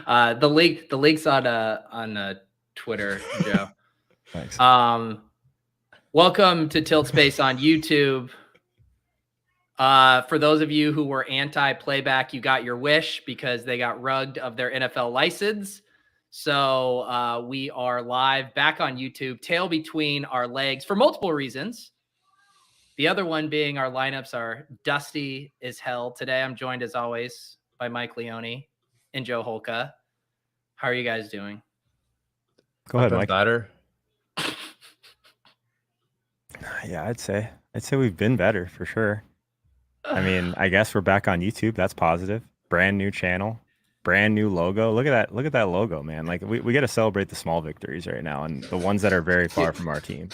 The link's on Twitter, Joe. Thanks. Welcome to Tilt Space on YouTube. For those of you who were anti-playback, you got your wish because they got rugged of their NFL license. So we are live back on YouTube, tail between our legs for multiple reasons. The other one being our lineups are dusty as hell. Today I'm joined as always by Mike Leone and Joe Holka. How are you guys doing? Go ahead, Mike. Better. Yeah, I'd say we've been better for sure. I mean, I guess we're back on YouTube. That's positive. Brand new channel, brand new logo. Look at that logo, man. Like we got to celebrate the small victories right now and the ones that are very far from our team.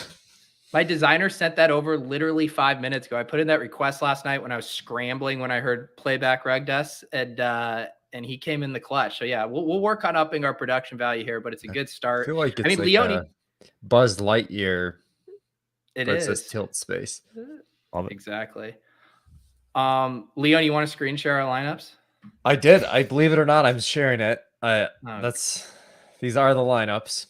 My designer sent that over literally 5 minutes ago. I put in that request last night when I was scrambling when I heard playback rugged us, and he came in the clutch. So yeah, we'll work on upping our production value here, but it's a good start. I feel like it's Leone, Buzz Lightyear. It says Tilt Space. Exactly. Leone, you want to screen share our lineups? I did. I believe it or not, I'm sharing it. These are the lineups.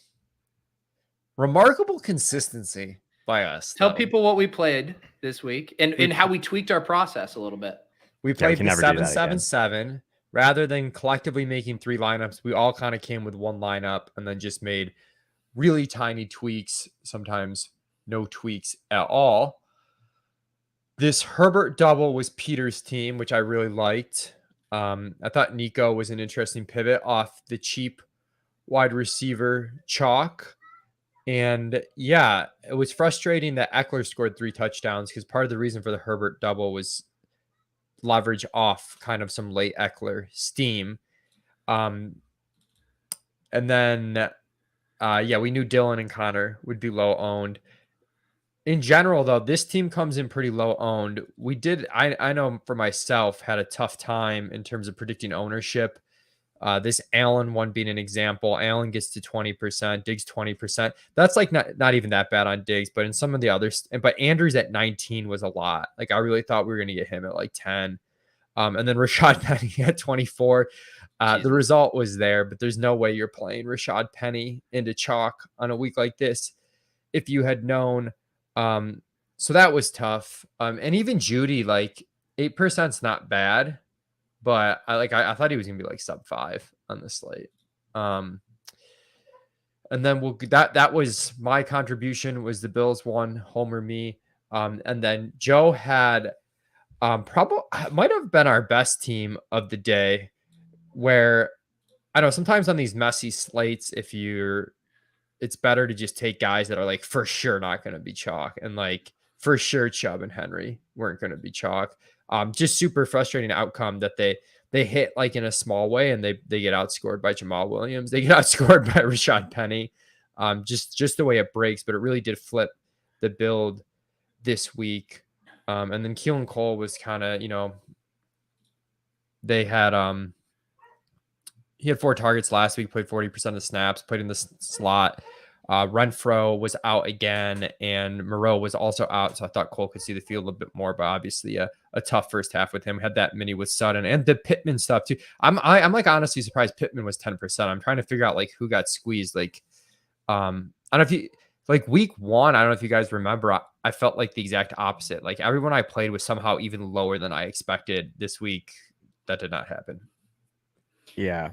Remarkable consistency by us. Tell people what we played this week and how we tweaked our process a little bit. We played the 7-7-7 rather than collectively making 3 lineups. We all kind of came with one lineup and then just made really tiny tweaks, sometimes no tweaks at all. This Herbert double was Peter's team, which I really liked. I thought Nico was an interesting pivot off the cheap wide receiver chalk. And yeah, it was frustrating that Eckler scored 3 touchdowns because part of the reason for the Herbert double was leverage off kind of some late Eckler steam. And then, we knew Dylan and Connor would be low owned. In general, though, this team comes in pretty low owned. I know for myself, had a tough time in terms of predicting ownership. This Allen one being an example. Allen gets to 20%, Diggs 20%. That's like not even that bad on Diggs, but in some of the others, but Andrews at 19 was a lot. Like I really thought we were going to get him at like 10. And then Rashad Penny at 24. The result was there, but there's no way you're playing Rashad Penny into chalk on a week like this if you had known. So that was tough. And even Judy, like 8% is not bad. But I thought he was gonna be like sub 5 on the slate. And then that was my contribution was the Bills one, Homer me. And then Joe had probably might have been our best team of the day, where I know sometimes on these messy slates, it's better to just take guys that are like for sure not gonna be chalk, and like for sure Chubb and Henry weren't gonna be chalk. Just super frustrating outcome that they hit like in a small way and they get outscored by Jamal Williams. They get outscored by Rashad Penny. Just the way it breaks, but it really did flip the build this week. And then Keelan Cole was kind of, they had he had 4 targets last week, played 40% of the snaps, played in the slot. Renfro was out again, and Moreau was also out, so I thought Cole could see the field a little bit more, but obviously a tough first half with him. Had that mini with Sutton and the Pittman stuff too. I'm like honestly surprised Pittman was 10%. I'm trying to figure out like who got squeezed. Like, I don't know if you like week 1. I don't know if you guys remember. I felt like the exact opposite. Like everyone I played was somehow even lower than I expected. This week, that did not happen. Yeah.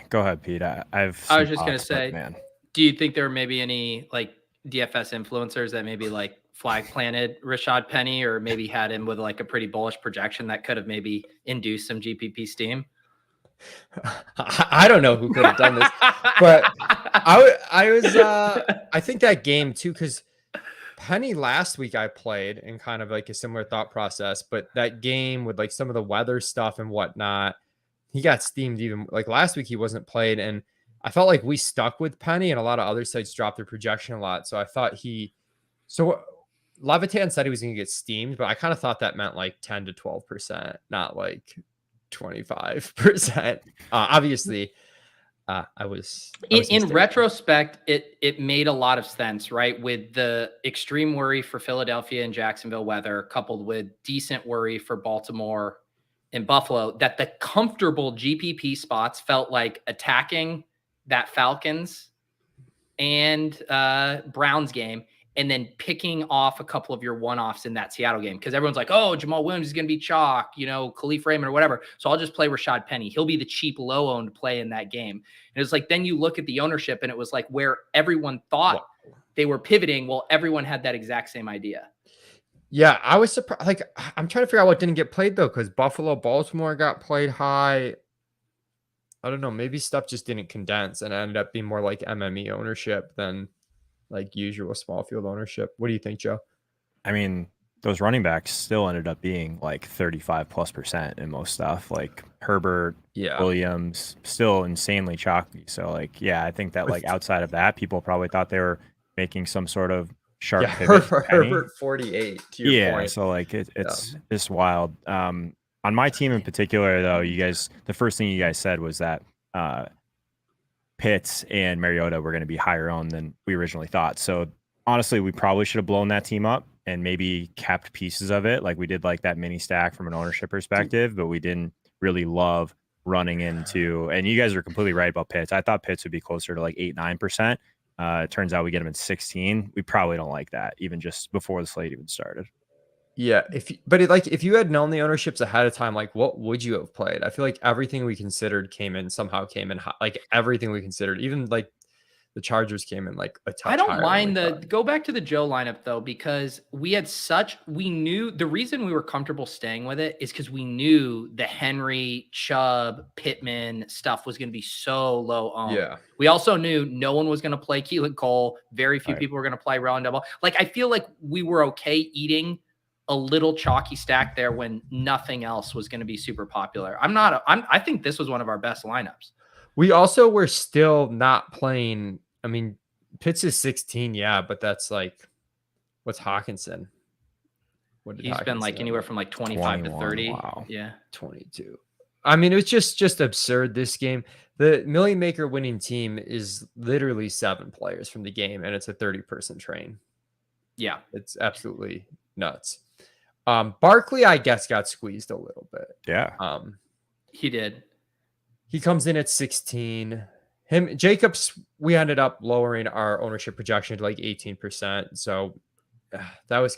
Go ahead, Pete. I was just gonna say, man. Do you think there were maybe any like DFS influencers that maybe like flag planted Rashad Penny or maybe had him with like a pretty bullish projection that could have maybe induced some GPP steam? I don't know who could have done this, but I think that game too, because Penny last week I played in kind of like a similar thought process, but that game with like some of the weather stuff and whatnot, he got steamed even like last week he wasn't played, and I felt like we stuck with Penny and a lot of other sites dropped their projection a lot. So I thought Levitan said he was going to get steamed, but I kind of thought that meant like 10 to 12%, not like 25%. Obviously, I was in retrospect, it made a lot of sense, right? With the extreme worry for Philadelphia and Jacksonville weather, coupled with decent worry for Baltimore in Buffalo that the comfortable GPP spots felt like attacking that Falcons and Browns game, and then picking off a couple of your one-offs in that Seattle game. Because everyone's like, oh, Jamal Williams is going to be chalk, Khalif Raymond or whatever. So I'll just play Rashad Penny. He'll be the cheap, low-owned play in that game. And it's like, then you look at the ownership, and it was like where everyone thought they were pivoting. Well, everyone had that exact same idea. Yeah, I was surprised. Like, I'm trying to figure out what didn't get played, though, because Buffalo, Baltimore got played high. I don't know. Maybe stuff just didn't condense and ended up being more like MME ownership than like usual small field ownership. What do you think, Joe? I mean, those running backs still ended up being like 35+% in most stuff. Like Herbert, Williams, still insanely chalky. So like, yeah, I think that like outside of that, people probably thought they were making some sort of sharp pivot. Herbert 48 to your point. So like it's just wild. On my team in particular, though, the first thing you guys said was that Pitts and Mariota were going to be higher owned than we originally thought. So honestly, we probably should have blown that team up and maybe kept pieces of it. Like we did like that mini stack from an ownership perspective, but we didn't really love running into, and you guys are completely right about Pitts. I thought Pitts would be closer to like 8-9%. It turns out we get him at 16. We probably don't like that even just before the slate even started. Yeah, if you had known the ownerships ahead of time, like what would you have played? I feel like everything we considered came in high. Like everything we considered, even like the Chargers came in like a touch higher. I don't mind go back to the Joe lineup though, because we knew the reason we were comfortable staying with it is because we knew the Henry, Chubb, Pittman stuff was going to be so low on. Yeah. We also knew no one was going to play Keelan Cole. Very few people were going to play Rowan Double. Like I feel like we were okay eating a little chalky stack there when nothing else was going to be super popular. I think this was one of our best lineups. We also were still not playing. I mean, Pitts is 16. Yeah. But that's like, what's Hawkinson? He's been like anywhere from like 25 to 30. Wow. Yeah. 22. I mean, it was just absurd this game. The Million Maker winning team is literally 7 players from the game, and it's a 30-person train. Yeah. It's absolutely nuts. Barkley, I guess, got squeezed a little bit. Yeah. He did. He comes in at 16. Jacobs, we ended up lowering our ownership projection to like 18%. So that was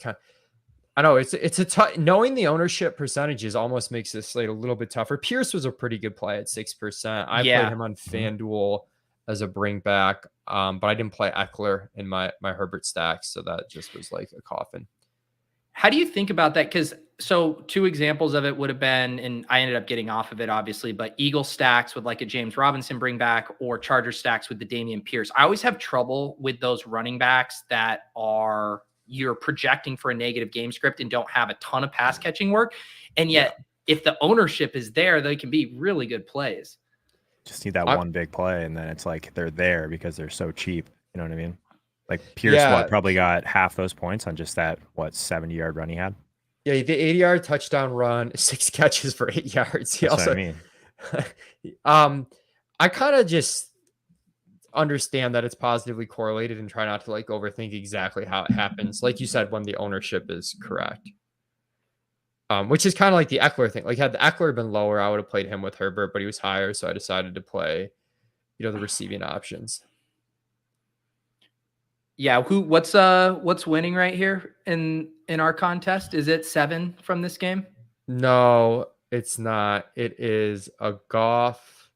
I know it's a tough, knowing the ownership percentages almost makes this slate a little bit tougher. Pierce was a pretty good play at 6%. I played him on FanDuel as a bring back, but I didn't play Eckler in my Herbert stacks. So that just was like a coffin. How do you think about that? Because so 2 examples of it would have been, and I ended up getting off of it, obviously, but Eagle stacks with like a James Robinson bring back or Charger stacks with the Dameon Pierce. I always have trouble with those running backs that you're projecting for a negative game script and don't have a ton of pass catching work. And yet if the ownership is there, they can be really good plays. Just need that one big play. And then it's like, they're there because they're so cheap. You know what I mean? Like Pierce probably got half those points on just that 70-yard run he had. Yeah, the 80-yard touchdown run, 6 catches for 8 yards. He That's also, what I mean. I kind of just understand that it's positively correlated and try not to like overthink exactly how it happens. Like you said, when the ownership is correct, which is kind of like the Eckler thing. Like had the Eckler been lower, I would have played him with Herbert, but he was higher, so I decided to play, the receiving options. Yeah, what's winning right here in our contest? Is it 7 from this game? No, it's not. It is a Goff.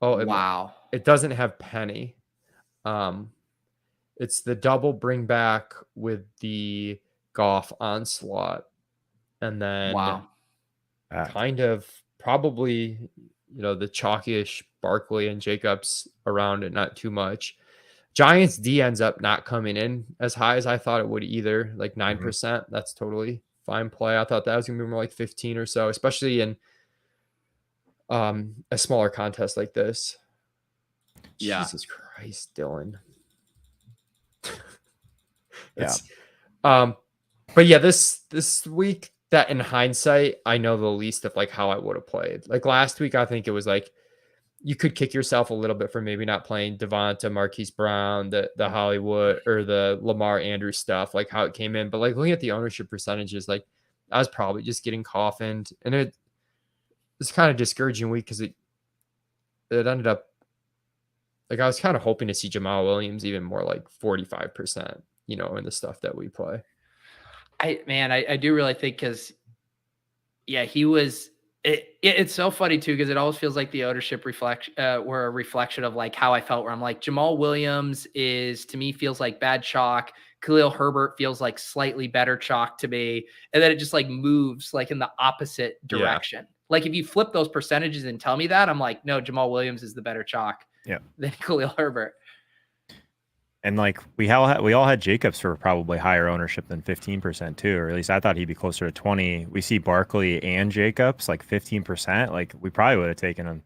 Oh, wow. It doesn't have Penny. It's the double bring back with the Goff onslaught, and then kind of probably the chalkish Barkley and Jacobs around it, not too much. Giants D ends up not coming in as high as I thought it would either, like 9%. That's totally fine play. I thought that was gonna be more like 15 or so, especially in a smaller contest like this. Yeah. Jesus Christ, Dylan. But yeah, this week, that in hindsight, I know the least of like how I would have played. Like last week, I think it was like you could kick yourself a little bit for maybe not playing Devonta, Marquise Brown, the Hollywood or the Lamar Andrews stuff, like how it came in. But like looking at the ownership percentages, like I was probably just getting coffined. And it's kind of discouraging week because it ended up like I was kind of hoping to see Jamal Williams even more like 45%, you know, in the stuff that we play. I do really think because yeah, he was. It's so funny too because it always feels like the ownership were a reflection of like how I felt. Where I'm like Jamal Williams is to me feels like bad chalk. Khalil Herbert feels like slightly better chalk to me, and then it just like moves like in the opposite direction. Like if you flip those percentages and tell me that, I'm like, no, Jamal Williams is the better chalk than Khalil Herbert. And like we all had Jacobs for probably higher ownership than 15% too, or at least I thought he'd be closer to 20. We see Barkley and Jacobs like 15%. Like we probably would have taken a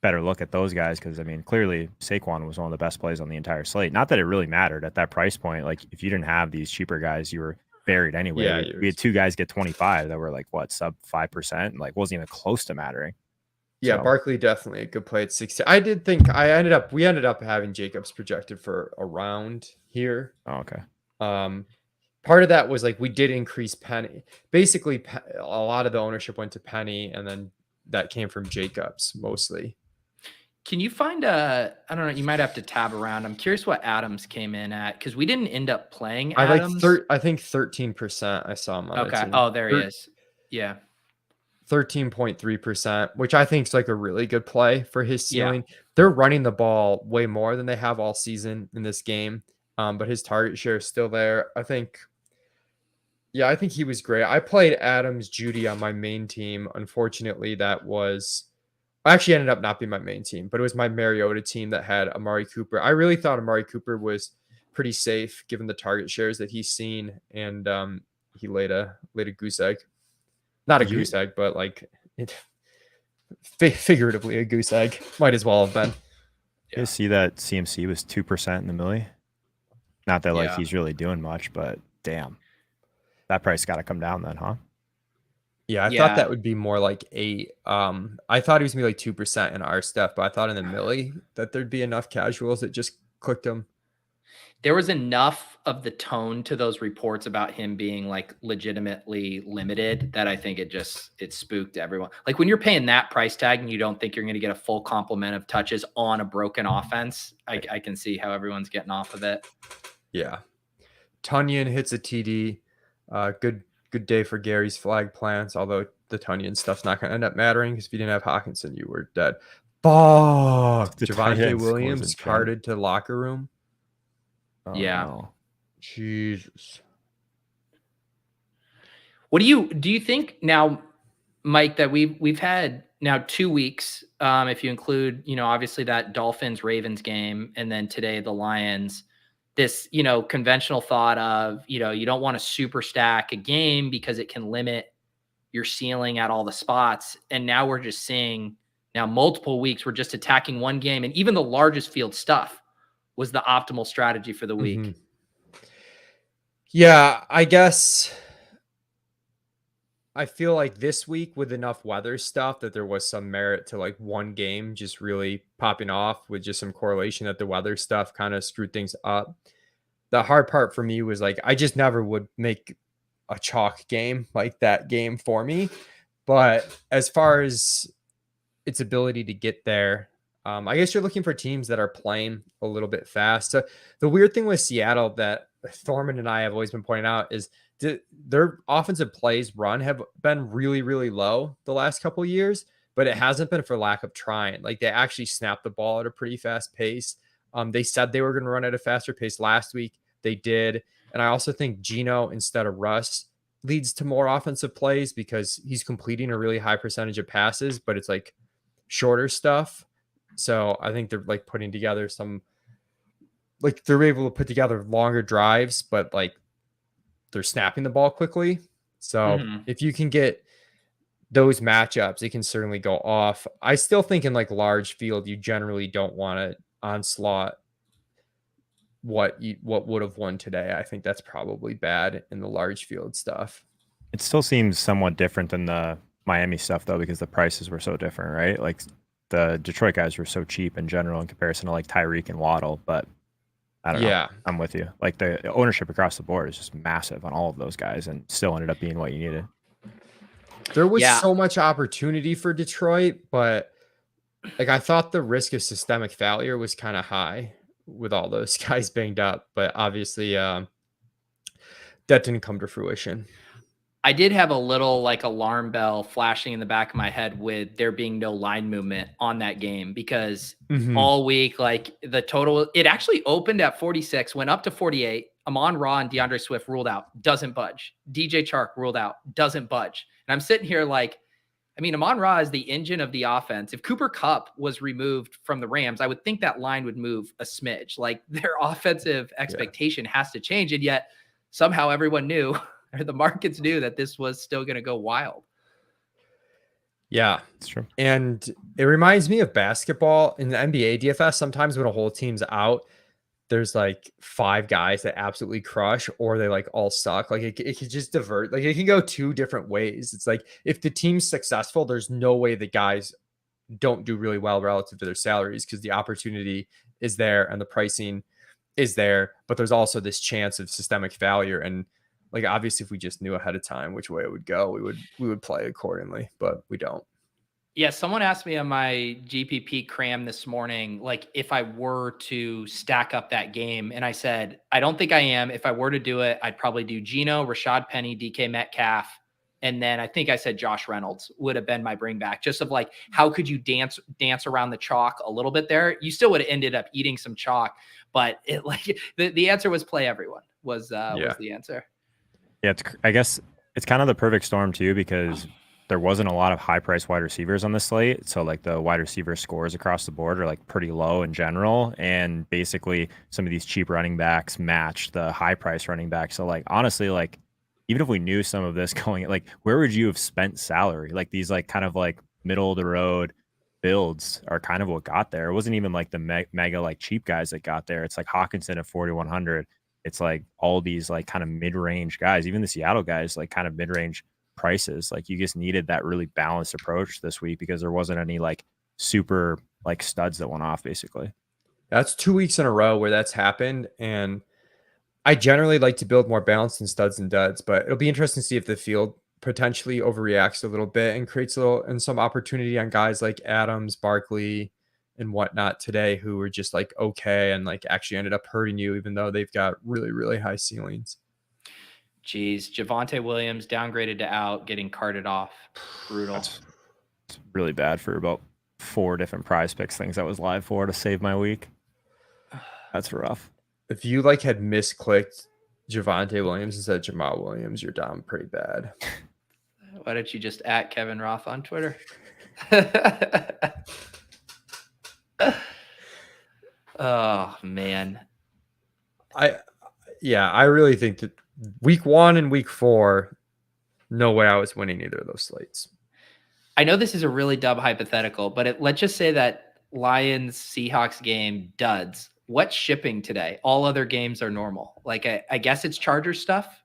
better look at those guys because I mean clearly Saquon was one of the best plays on the entire slate. Not that it really mattered at that price point. Like if you didn't have these cheaper guys, you were buried anyway. Yeah, we had 2 guys get 25 that were like what sub 5%, and like wasn't even close to mattering. Yeah, So, Barkley definitely a good play at 60. We ended up having Jacobs projected for a round here. oh, okay. Part of that was like we did increase Penny. Basically, a lot of the ownership went to Penny, and then that came from Jacobs mostly. Can you find I don't know, you might have to tab around. I'm curious what Adams came in at because we didn't end up playing Adams. I think 13% I saw him on okay. Oh, there he is. Yeah. 13.3%, which I think is like a really good play for his ceiling. Yeah. They're running the ball way more than they have all season in this game. But his target share is still there. I think he was great. I played Adams Judy on my main team. Unfortunately, actually ended up not being my main team, but it was my Mariota team that had Amari Cooper. I really thought Amari Cooper was pretty safe given the target shares that he's seen, and he laid a goose egg. Not a goose egg, but like figuratively a goose egg. Might as well have been. You guys see that CMC was 2% in the milli? Not that like he's really doing much, but damn, that price got to come down then, huh? Yeah, I thought that would be more like 8. I thought he was gonna be like 2% in our stuff, but I thought in the milli that there'd be enough casuals that just clicked him. There was enough of the tone to those reports about him being like legitimately limited that I think it spooked everyone. Like when you're paying that price tag and you don't think you're going to get a full complement of touches on a broken offense, I can see how everyone's getting off of it. Yeah. Tunyon hits a TD. Good day for Gary's flag plants, although the Tunyon stuff's not going to end up mattering because if you didn't have Hawkinson, you were dead. Fuck! Javonte Williams carted to locker room. Oh, yeah. No. Jesus. What do you think now, Mike, that we've had now 2 weeks, if you include, obviously that Dolphins Ravens game and then today the Lions, this, conventional thought of, you don't want to super stack a game because it can limit your ceiling at all the spots. And now we're just seeing multiple weeks, we're just attacking one game, and even the largest field stuff was the optimal strategy for the week. Mm-hmm. Yeah, I guess I feel like this week with enough weather stuff that there was some merit to like one game just really popping off with just some correlation that the weather stuff kind of screwed things up. The hard part for me was like, I just never would make a chalk game like that game for me. But as far as its ability to get there, I guess you're looking for teams that are playing a little bit fast. So the weird thing with Seattle that Thorman and I have always been pointing out is their offensive plays run have been really, really low the last couple of years, but it hasn't been for lack of trying. Like they actually snapped the ball at a pretty fast pace. They said they were going to run at a faster pace last week. They did. And I also think Geno instead of Russ leads to more offensive plays because he's completing a really high percentage of passes, but it's like shorter stuff. So I think they're like putting together they're able to put together longer drives, but like they're snapping the ball quickly. So if you can get those matchups, it can certainly go off. I still think in like large field, you generally don't want to onslaught what would have won today. I think that's probably bad in the large field stuff. It still seems somewhat different than the Miami stuff though, because the prices were so different, right? Like the Detroit guys were so cheap in general in comparison to like Tyreek and Waddle, but I don't know. I'm with you. Like the ownership across the board is just massive on all of those guys and still ended up being what you needed. There was Yeah. so much opportunity for Detroit, but like I thought the risk of systemic failure was kind of high with all those guys banged up, but obviously that didn't come to fruition. I did have a little like alarm bell flashing in the back of my head with there being no line movement on that game because all week, like the total, it actually opened at 46, went up to 48. Amon-Ra and DeAndre Swift ruled out, doesn't budge. DJ Chark ruled out, doesn't budge. And I'm sitting here like, I mean, Amon-Ra is the engine of the offense. If Cooper Kupp was removed from the Rams, I would think that line would move a smidge. Like their offensive expectation has to change. And yet somehow everyone knew, or the markets knew, that this was still going to go wild. Yeah, It's true. And it reminds me of basketball in the NBA DFS. Sometimes when a whole team's out, there's like 5 guys that absolutely crush, or they like all suck. Like it could just divert. Like it can go 2 different ways. It's like if the team's successful, there's no way the guys don't do really well relative to their salaries because the opportunity is there and the pricing is there. But there's also this chance of systemic failure. And like obviously, if we just knew ahead of time which way it would go, we would play accordingly. But we don't. Yeah, someone asked me on my GPP cram this morning, like if I were to stack up that game, and I said, I don't think I am. If I were to do it, I'd probably do Geno, Rashad Penny, DK Metcalf, and then I think I said Josh Reynolds would have been my bring back. Just of like, how could you dance around the chalk a little bit there? You still would have ended up eating some chalk, but it like the answer was play everyone was the answer. Yeah, I guess it's kind of the perfect storm too because there wasn't a lot of high-priced wide receivers on the slate. So like the wide receiver scores across the board are like pretty low in general. And basically some of these cheap running backs match the high-priced running backs. So like honestly, like even if we knew some of this going, like where would you have spent salary? Like these like kind of like middle of the road builds are kind of what got there. It wasn't even like the mega like cheap guys that got there. It's like Hawkinson at 4,100. It's like all these like kind of mid-range guys, even the Seattle guys, like kind of mid-range prices. Like you just needed that really balanced approach this week because there wasn't any like super like studs that went off basically. That's 2 weeks in a row where that's happened. And I generally like to build more balance than studs and duds, but it'll be interesting to see if the field potentially overreacts a little bit and creates some opportunity on guys like Adams, Barkley, and whatnot today, who were just like okay and like actually ended up hurting you, even though they've got really, really high ceilings. Geez, Javonte Williams downgraded to out, getting carted off. Brutal. It's really bad for about 4 different prize picks things I was live for to save my week. That's rough. If you like had misclicked Javonte Williams instead of Jamal Williams, you're down pretty bad. Why don't you just at Kevin Roth on Twitter? Oh man. I really think that week 1 and week 4, no way I was winning either of those slates. I know this is a really dumb hypothetical, but let's just say that Lions Seahawks game duds. What's shipping today? All other games are normal. Like I guess it's Chargers stuff.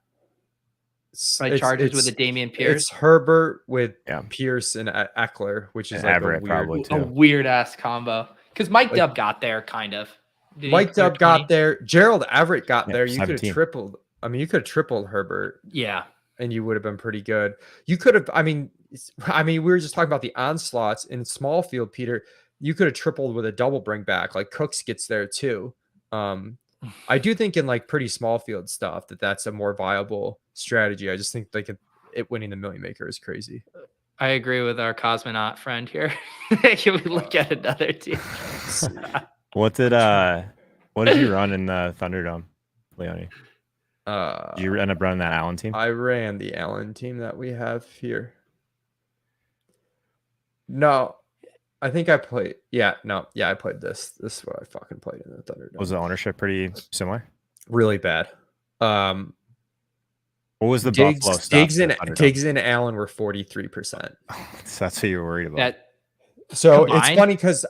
Right, Chargers with the Dameon Pierce. It's Herbert with Pierce and Eckler, which is like Everett a weird ass combo. Because Mike Dubb got there, kind of. Mike Dubb got there. Gerald Everett got there. You 17. could have tripled. I mean, you could have tripled Herbert. Yeah. And you would have been pretty good. You could have, I mean, we were just talking about the onslaughts in small field, Peter. You could have tripled with a double bring back. Like Cooks gets there too. I do think in like pretty small field stuff that's a more viable strategy. I just think like it winning the Million Maker is crazy. I agree with our cosmonaut friend here. Can we look at another team? What did you run in the Thunderdome, Leone? Did you end up running that Allen team? I ran the Allen team that we have here. No, I think I played. I played this. This is what I fucking played in the Thunderdome. Was the ownership pretty similar? Really bad. What was the Buffalo stuff? Diggs and Allen were 43%. So that's what you were worried about. So combined? It's funny because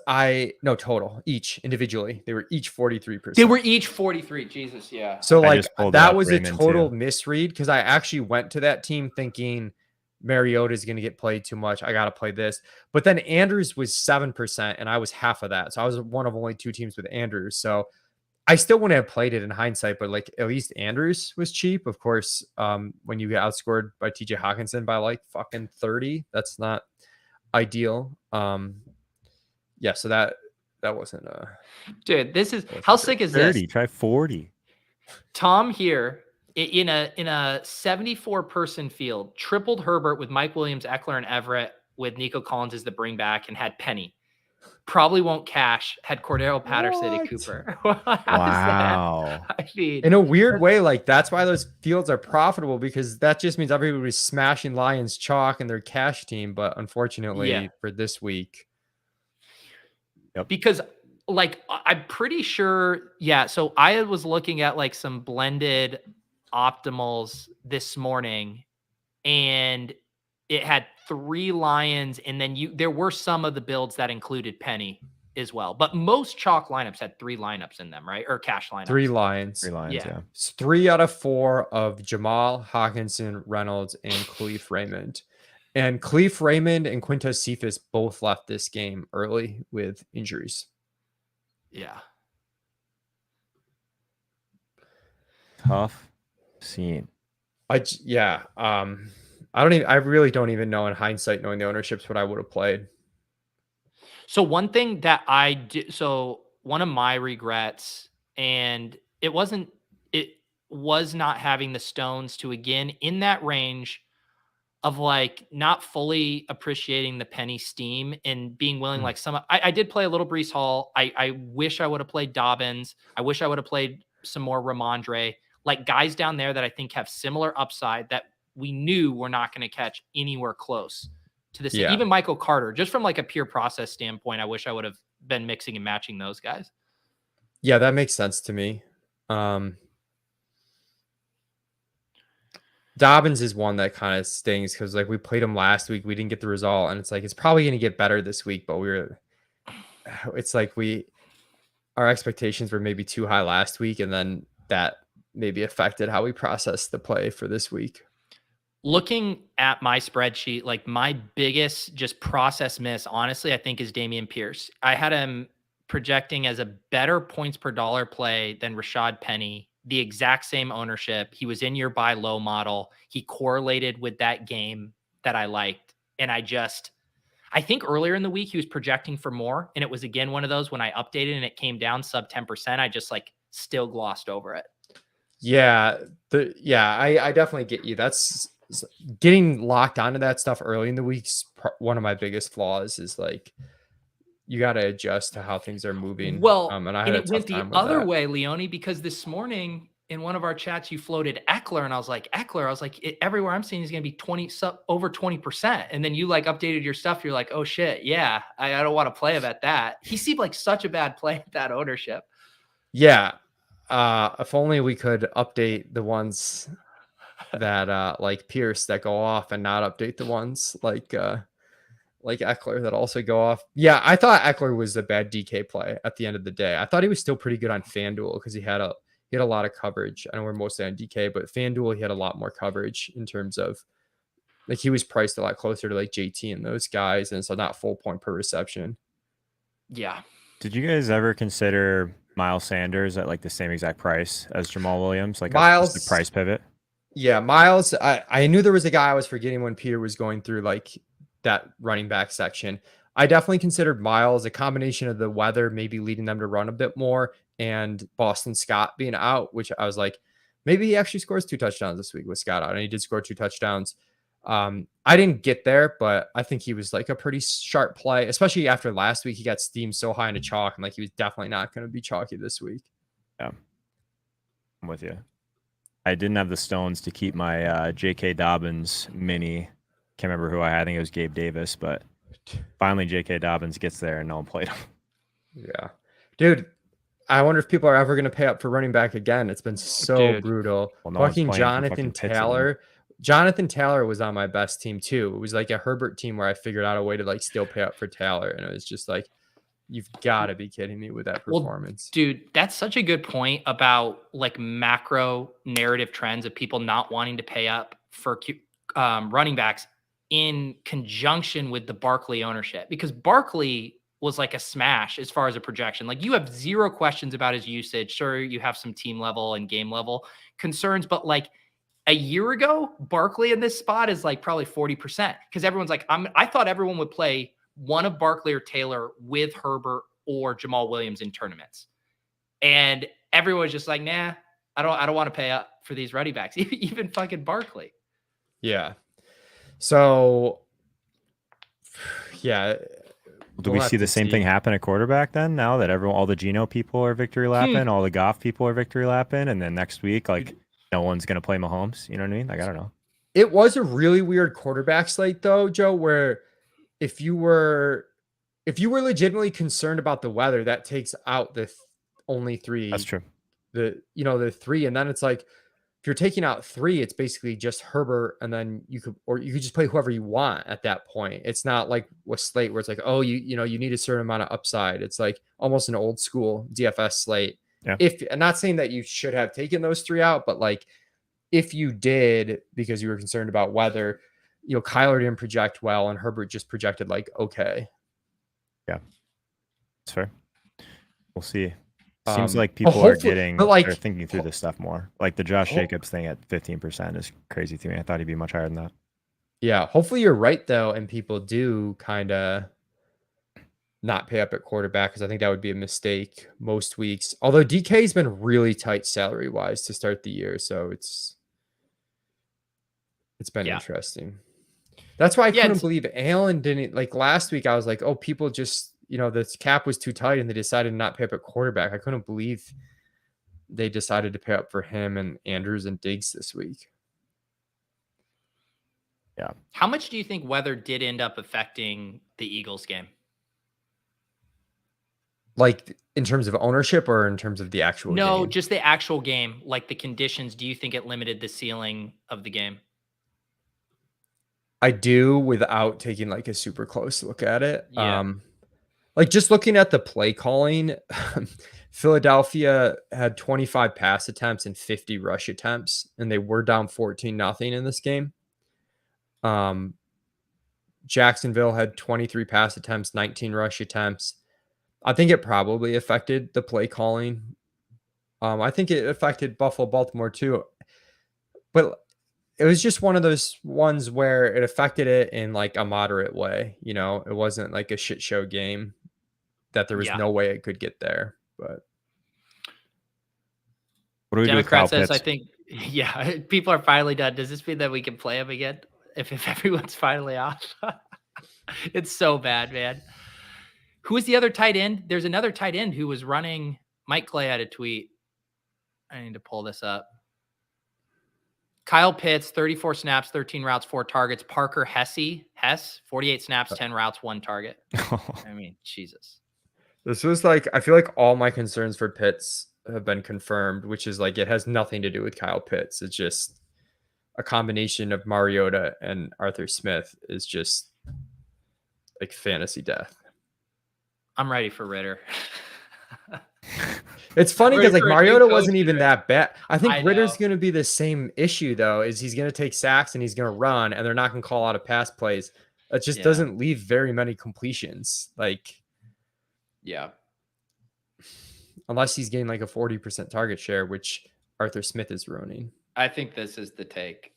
total, each individually, they were each 43%. They were each 43. Jesus, yeah. So like that was a total misread because I actually went to that team thinking Mariota is going to get played too much. I got to play this. But then Andrews was 7% and I was half of that. So I was one of only 2 teams with Andrews. So I still wouldn't have played it in hindsight, but like at least Andrews was cheap. Of course, when you get outscored by TJ Hawkinson by like fucking 30, that's not ideal. Yeah, so that wasn't Dude, this is wasn't how great. sick is this? 30, try 40. Tom here in a 74 person field tripled Herbert with Mike Williams, Eckler, and Everett with Nico Collins as the bring back and had Penny. Probably won't cash. Had Cordero Patterson and What? Cooper. How does that- Wow. I mean, In a weird way, like that's why those fields are profitable, because that just means everybody's smashing Lions chalk and their cash team. But unfortunately Yeah. for this week, because like I'm pretty sure, yeah. So I was looking at like some blended optimals this morning, and it had 3 Lions, and then there were some of the builds that included Penny as well. But most chalk lineups had 3 lineups in them, right? Or cash lineups. 3 Lions. 3 lines, yeah. It's 3 out of 4 of Jamal, Hawkinson, Reynolds, and Khalif Raymond. And Khalif Raymond and Quintez Cephas both left this game early with injuries. Yeah. Tough scene. I really don't even know in hindsight, knowing the ownerships, what I would have played. So one thing that I did, so one of my regrets, and it was not having the stones to, again, in that range of like not fully appreciating the Penny steam and being willing, like I did play a little Breece Hall. I wish I would have played Dobbins. I wish I would have played some more Ramondre, like guys down there that I think have similar upside that we knew were not going to catch anywhere close to this. Yeah. Even Michael Carter, just from like a pure process standpoint, I wish I would have been mixing and matching those guys. Yeah, that makes sense to me. Dobbins is one that kind of stings because like we played him last week, we didn't get the result, and it's like it's probably going to get better this week, but it's like our expectations were maybe too high last week, and then that maybe affected how we processed the play for this week. Looking at my spreadsheet, like my biggest just process miss, honestly, I think is Dameon Pierce. I had him projecting as a better points per dollar play than Rashad Penny, the exact same ownership. He was in your buy low model. He correlated with that game that I liked. And I think earlier in the week, he was projecting for more. And it was, again, one of those when I updated and it came down sub 10%, I just like still glossed over it. Yeah. I definitely get you. That's getting locked onto that stuff early in the week's one of my biggest flaws is like, you got to adjust to how things are moving. Well, and it went the other way, Leone, because this morning in one of our chats, you floated Eckler, and I was like, everywhere I'm seeing is going to be over 20%. And then you like updated your stuff. You're like, oh shit. Yeah. I don't want to play him at that. He seemed like such a bad play at that ownership. Yeah. If only we could update the ones that like Pierce that go off and not update the ones like Eckler that also go off. Yeah, I thought Eckler was a bad DK play at the end of the day. I thought he was still pretty good on FanDuel because he had a lot of coverage. I know we're mostly on DK, but FanDuel he had a lot more coverage in terms of like he was priced a lot closer to like JT and those guys, and so not full point per reception. Yeah. Did you guys ever consider Miles Sanders at like the same exact price as Jamal Williams, like Miles, a price pivot? Yeah, Miles. I knew there was a guy I was forgetting when Peter was going through like that running back section. I definitely considered Miles, a combination of the weather maybe leading them to run a bit more and Boston Scott being out, which I was like, maybe he actually scores 2 touchdowns this week with Scott out, and he did score 2 touchdowns. I didn't get there, but I think he was like a pretty sharp play, especially after last week. He got steamed so high into chalk, and like he was definitely not going to be chalky this week. Yeah, I'm with you. I didn't have the stones to keep my J.K. Dobbins mini. Can't remember who I had. I think it was Gabe Davis, but finally J.K. Dobbins gets there and no one played him. Yeah. Dude, I wonder if people are ever going to pay up for running back again. It's been so brutal. Well, no fucking Jonathan Taylor. Jonathan Taylor was on my best team too. It was like a Herbert team where I figured out a way to like still pay up for Taylor. And it was just like, you've got to be kidding me with that performance. Well, dude, that's such a good point about like macro narrative trends of people not wanting to pay up for running backs in conjunction with the Barkley ownership, because Barkley was like a smash as far as a projection. Like you have zero questions about his usage. Sure, you have some team level and game level concerns, but like a year ago, Barkley in this spot is like probably 40% because everyone's like, I thought everyone would play one of Barkley or Taylor with Herbert or Jamal Williams in tournaments. And everyone's just like, nah, I don't want to pay up for these running backs, even fucking Barkley. Yeah. So, yeah. Do we see the same thing happen at quarterback then? Now that all the Geno people are victory lapping, all the Goff people are victory lapping, and then next week, like no one's gonna play Mahomes. You know what I mean? Like I don't know. It was a really weird quarterback slate though, Joe, where if you were legitimately concerned about the weather, that takes out the only three. That's true. The three, and then it's like if you're taking out three, it's basically just Herbert, and then you could just play whoever you want at that point. It's not like with slate where it's like, oh, you need a certain amount of upside. It's like almost an old school DFS slate. Yeah. I'm not saying that you should have taken those three out, but like if you did because you were concerned about weather, Kyler didn't project well, and Herbert just projected like okay. Yeah, that's fair. We'll see. Seems like people are thinking through this stuff more. Like the Josh Jacobs thing at 15% is crazy to me. I thought he'd be much higher than that. Yeah, hopefully you're right though, and people do kind of not pay up at quarterback because I think that would be a mistake most weeks. Although DK's been really tight salary wise to start the year, so it's been interesting. That's why I couldn't believe Allen didn't like last week. I was like, oh, people just. The cap was too tight and they decided to not pay up at quarterback. I couldn't believe they decided to pay up for him and Andrews and Diggs this week. Yeah. How much do you think weather did end up affecting the Eagles game? Like in terms of ownership or in terms of the actual game? No, just the actual game. Like the conditions. Do you think it limited the ceiling of the game? I do without taking like a super close look at it. Yeah. Like just looking at the play calling, Philadelphia had 25 pass attempts and 50 rush attempts, and they were down 14-0 in this game. Jacksonville had 23 pass attempts, 19 rush attempts. I think it probably affected the play calling. I think it affected Baltimore too. But it was just one of those ones where it affected it in like a moderate way. It wasn't like a shit show game that there was no way it could get there. But what do we Democrat do with says, I think, people are finally done. Does this mean that we can play him again if everyone's finally off? It's so bad, man. Who is the other tight end? There's another tight end who was running. Mike Clay had a tweet. I need to pull this up. Kyle Pitts, 34 snaps, 13 routes, 4 targets. Parker Hess, 48 snaps, 10 routes, 1 target. I mean, Jesus. This was like, I feel like all my concerns for Pitts have been confirmed, which is like, it has nothing to do with Kyle Pitts. It's just a combination of Mariota and Arthur Smith is just like fantasy death. I'm ready for Ritter. It's funny because like Mariota wasn't even that bad. I think Ritter's going to be the same issue though, is he's going to take sacks and he's going to run and they're not going to call out of pass plays. It just doesn't leave very many completions. Like, unless he's getting like a 40% target share, which Arthur Smith is ruining. I think this is the take.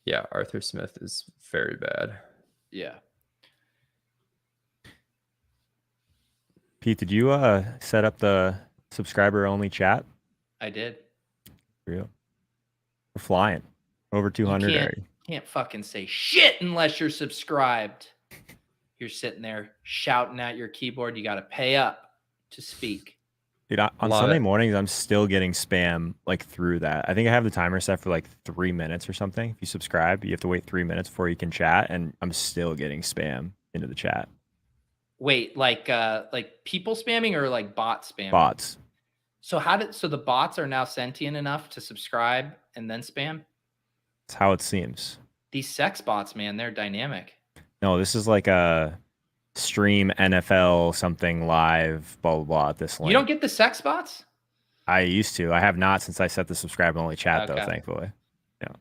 Yeah, Arthur Smith is very bad. Yeah. Pete, did you set up the subscriber only chat? I did. Real. We're flying. Over 200 already. Can't fucking say shit unless you're subscribed. You're sitting there shouting at your keyboard. You got to pay up to speak. Dude, on Sunday mornings, I'm still getting spam like through that. I think I have the timer set for like 3 minutes or something. If you subscribe, you have to wait 3 minutes before you can chat, and I'm still getting spam into the chat. Wait, like people spamming or like bot spamming? Bots. So so the bots are now sentient enough to subscribe and then spam? That's how it seems. These sex bots, man, they're dynamic. No, this is like a stream NFL something live, blah, blah, blah at this link. You don't get the sex bots? I used to. I have not since I set the subscribe only chat, though, thankfully. Yeah.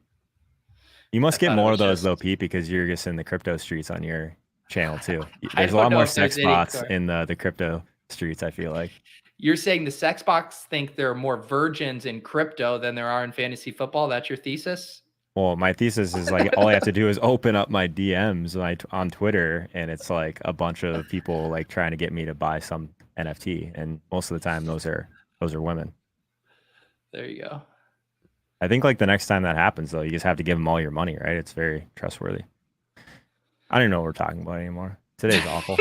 You must get more of those, though, Pete, because you're just in the crypto streets on your channel too. I There's a don't lot know more if there's sex any bots car- in the crypto streets, I feel like. You're saying the sex bots think there are more virgins in crypto than there are in fantasy football? That's your thesis? Well, my thesis is like all I have to do is open up my DMs on Twitter, and it's like a bunch of people like trying to get me to buy some NFT, and most of the time those are women. There you go. I think like the next time that happens, though, you just have to give them all your money, right? It's very trustworthy. I don't even know what we're talking about anymore. Today's awful.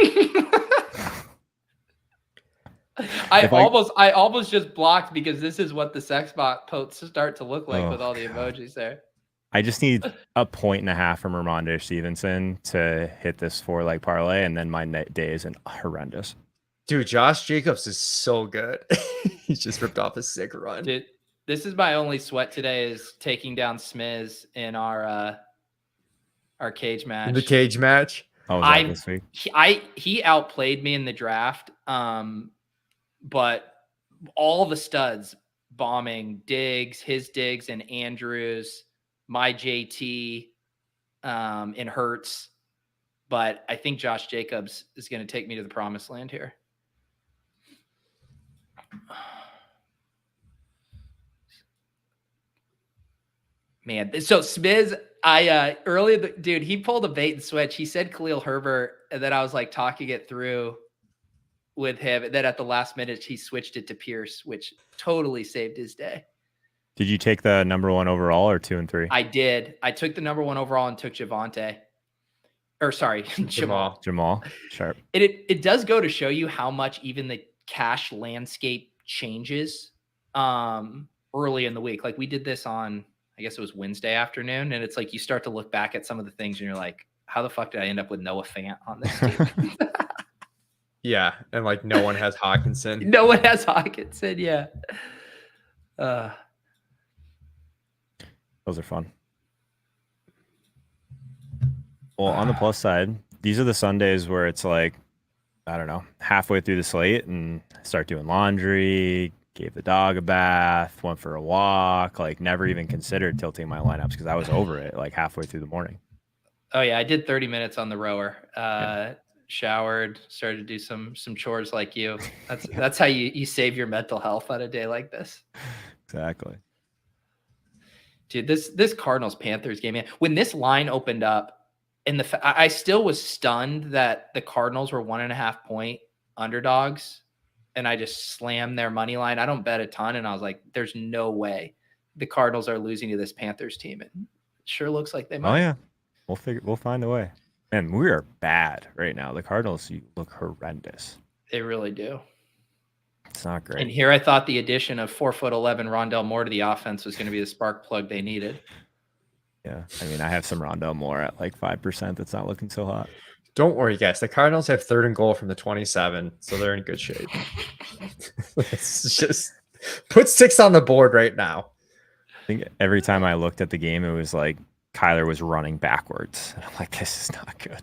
I almost just blocked because this is what the sex bot posts start to look like with all the emojis there. I just need a 1.5 from Ramondre Stevenson to hit this 4-leg parlay, and then my day is horrendous. Dude, Josh Jacobs is so good. He's just ripped off a sick run. Dude, this is my only sweat today is taking down Smiz in our cage match. In the cage match? Oh, was that this week? He outplayed me in the draft, but all the studs bombing Diggs, his Diggs, and Andrews, my JT, and Hurts. But I think Josh Jacobs is going to take me to the promised land here. Man, so Smiz, earlier, dude, he pulled a bait and switch. He said Khalil Herbert, and then I was like talking it through with him. And then at the last minute, he switched it to Pierce, which totally saved his day. Did you take the number 1 overall or 2 and 3? I did. I took the number 1 overall and took Javonte. Or sorry, Jamal. Sharp. It does go to show you how much even the cash landscape changes early in the week. Like we did this on, I guess it was Wednesday afternoon, and it's like you start to look back at some of the things and you're like, how the fuck did I end up with Noah Fant on this team? Yeah, and like no one has Hawkinson. No one has Hawkinson, yeah. Those are fun. Well, on the plus side, these are the Sundays where it's like, I don't know, halfway through the slate and start doing laundry, gave the dog a bath, went for a walk, like never even considered tilting my lineups because I was over it like halfway through the morning. Oh yeah, I did 30 minutes on the rower. Showered, started to do some chores like you. That's how you save your mental health on a day like this. Exactly. Dude, this Cardinals Panthers game, man, when this line opened up, and I still was stunned that the Cardinals were 1.5 point underdogs, and I just slammed their money line. I don't bet a ton, and I was like, "There's no way the Cardinals are losing to this Panthers team." And it sure looks like they might. Oh yeah, we'll find a way. And we are bad right now. The Cardinals look horrendous. They really do. It's not great. And here I thought the addition of 4'11" Rondell Moore to the offense was going to be the spark plug they needed. Yeah, I mean, I have some Rondell Moore at like 5%. That's not looking so hot. Don't worry, guys. The Cardinals have 3rd and goal from the 27, so they're in good shape. Let's just put 6 on the board right now. I think every time I looked at the game, it was like Kyler was running backwards. And I'm like, this is not good.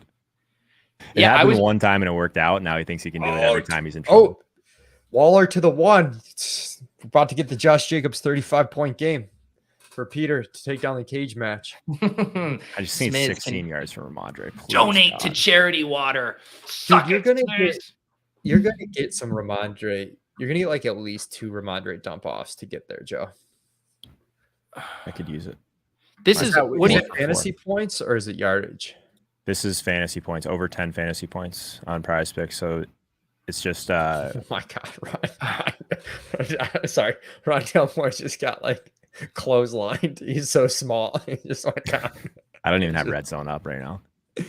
It happened one time and it worked out. Now he thinks he can do it every time he's in trouble. Oh, Waller to the 1. About to get the Josh Jacobs 35-point game for Peter to take down the cage match. I just need 16 yards from Ramondre. Donate to charity water. Dude, you're gonna get some Ramondre. You're gonna get like at least 2 Ramondre dump offs to get there, Joe. I could use it. What is it fantasy points or is it yardage? This is fantasy points, over 10 fantasy points on Prize Picks. So it's just oh my god, sorry, Rondell Moore just got like clotheslined. He's so small. He just went down. I don't even have red zone up right now.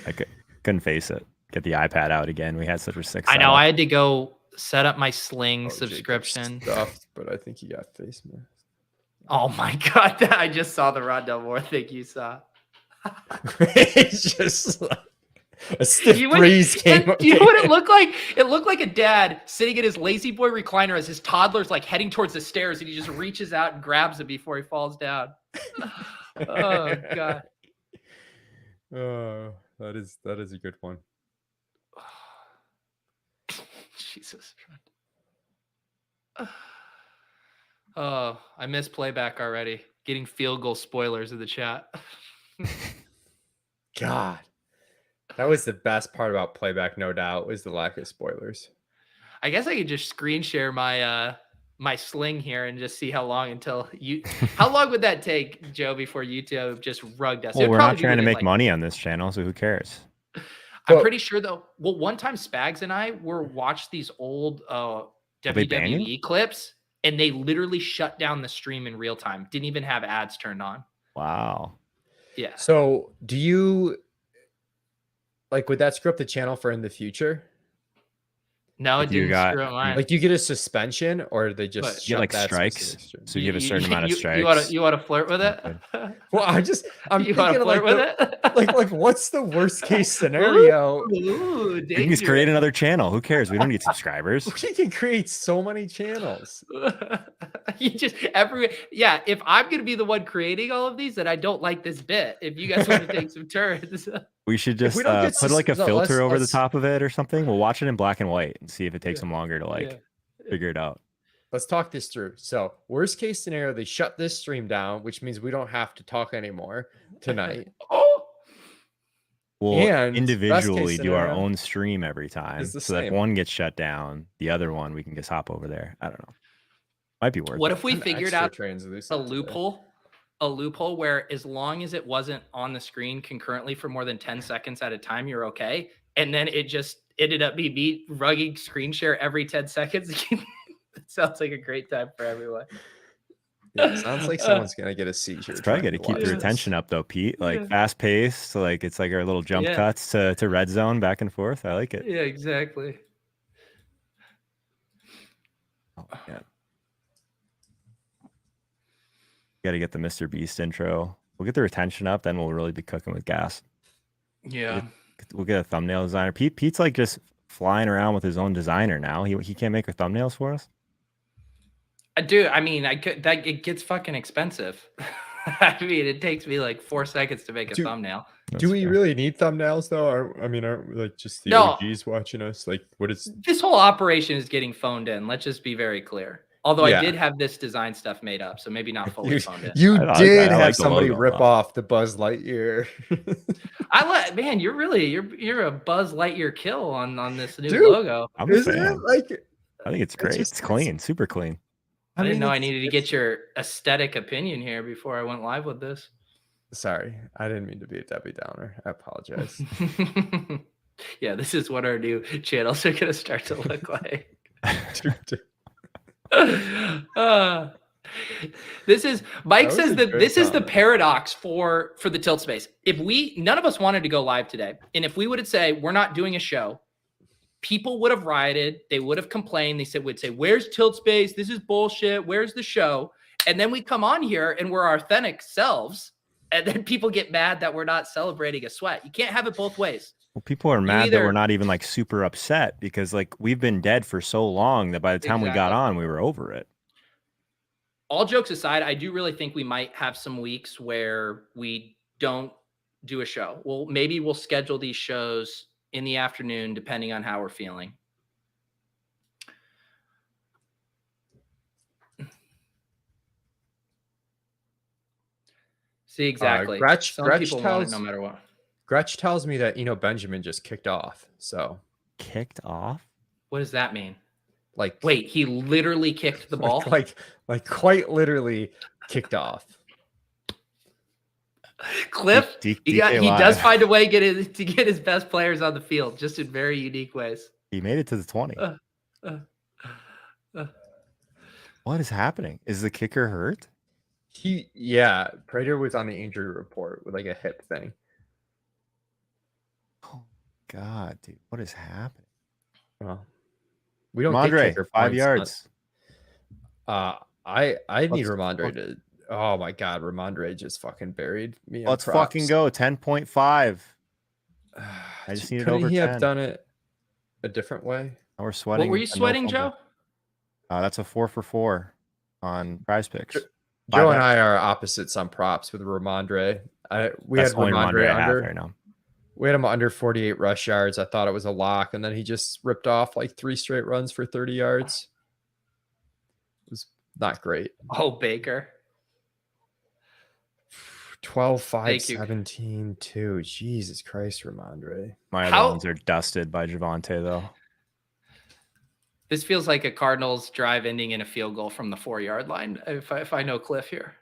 I couldn't face it. Get the iPad out again. We had such a sick I know. I had to go set up my Sling subscription. Stuffed, but I think he got face mask. Oh my god! I just saw the Rondell Moore thing you saw. It's just like a stiff breeze came up. You know what it looked like? It looked like a dad sitting in his lazy boy recliner as his toddler's like heading towards the stairs, and he just reaches out and grabs him before he falls down. Oh god! Oh, that is a good one. Jesus. Oh, I missed playback already. Getting field goal spoilers in the chat. God. That was the best part about playback, no doubt, was the lack of spoilers. I guess I could just screen share my my sling here and just see how long until you. How long would that take, Joe, before YouTube just rugged us? Well, It'd we're probably not be trying to within, make like, money on this channel, so who cares? I'm But- pretty sure though. Well, one time Spags and I were watched these old they ban you? WWE clips, and they literally shut down the stream in real time. Didn't even have ads turned on. Wow. Yeah. So do you like, would that screw up the channel for in the future? No, If it you didn't got- screw up mine. Like, do you get a suspension, or do they just But- You get shut like that strikes, specific stream? so you have a certain amount of strikes. You want to flirt with it? Well, I'm You want thinking to of, like, flirt with it? like what's the worst case scenario? Ooh, We can just create another channel. Who cares? We don't need subscribers. We can create so many channels. You just if I'm gonna be the one creating all of these, then I don't like this bit. If you guys want to take some turns, We should just we don't get put like a no, filter over the let's- top of it or something. We'll watch it in black and white and see if it takes Yeah. them longer to like figure it out. Let's talk this through. So, worst case scenario, they shut this stream down, which means we don't have to talk anymore tonight. Oh, We'll And best individually case do our scenario own stream every time. is the So that if same. one gets shut down, the other one we can just hop over there. I don't know. Might be worth what it. if we I'm figured extra out translucent a today. loophole where as long as it wasn't on the screen concurrently for more than 10 seconds at a time, you're okay. And then it just ended up being me rugging screen share every 10 seconds. It sounds like a great time for everyone. Yeah, sounds like someone's gonna get a seizure. It's probably trying got to keep watch the this. retention up though, Pete. Like Yeah. fast paced. So like it's like our little jump Yeah. cuts to red zone back and forth. I like it. Yeah, exactly. Oh, yeah. Got to get the Mr. Beast intro. We'll get the retention up, then we'll really be cooking with gas. Yeah. We'll get a thumbnail designer. Pete's like just flying around with his own designer now. He can't make our thumbnails for us. Dude, I mean, it gets fucking expensive. I mean, it takes me like 4 seconds to make a Dude, thumbnail. Do we fair. really need thumbnails though? Aren't we, like, just the No. OGs watching us? Like, what is? This whole operation is getting phoned in. Let's just be very clear. Although Yeah. I did have this design stuff made up, so maybe not fully phoned in. You I like did that. I have like the somebody logo a rip lot. off the Buzz Lightyear. Man, you're a Buzz Lightyear kill on this new Dude. logo. I'm a Isn't fan. it like? I think it's great. just- It's clean, super clean. I didn't know I it's- needed to get your aesthetic opinion here before I went live with this. Sorry, I didn't mean to be a Debbie Downer. I apologize. Yeah, this is what our new channels are going to start to look like. This is Mike That was says a that good this is the comment. paradox for the tilt space. If none of us wanted to go live today, and if we would have said we're not doing a show, people would have rioted, they would have complained, would say where's tilt space, this is bullshit, where's the show? And then we come on here and we're our authentic selves, and then people get mad that we're not celebrating a sweat. You can't have it both ways. Well, people are mad that either- we're not even like super upset because like we've been dead for so long that by the time we got Exactly. on, we were over it. All jokes aside, I do really think we might have some weeks where we don't do a show. Well, maybe we'll schedule these shows in the afternoon, depending on how we're feeling. See, exactly. Some Gretch people want it tells- no matter what. Gretch tells me that Benjamin just kicked off. So Kicked off? What does that mean? like, Wait, he literally kicked the ball? like quite literally kicked off. Cliff, D- he DK does live. find a way to get his best players on the field, just in very unique ways. He made it to the 20. What is happening? Is the kicker hurt? Prater was on the injury report with like a hip thing. Oh God, dude, what is happening? Well, we don't get Ramondre, kicker 5 points, yards. I need Let's- Ramondre to. Oh my God, Ramondre just fucking buried me. on Let's props. fucking go. 10.5. I just needed Couldn't over he 10. have done it a different way? Now we're sweating. What were you a no sweating, fumble. Joe? That's a 4 for 4 on Prize Picks. Joe 5X. and I are opposites on props with Ramondre. We That's had the only Ramondre I have under. right now. We had him under 48 rush yards. I thought it was a lock, and then he just ripped off like 3 straight runs for 30 yards. It was not great. Oh, Baker. 12, 5, Thank you. 17, 2. Jesus Christ, Ramondre. My other How- ones are dusted by Javonte though. This feels like a Cardinals drive ending in a field goal from the 4-yard line. If I know Cliff here.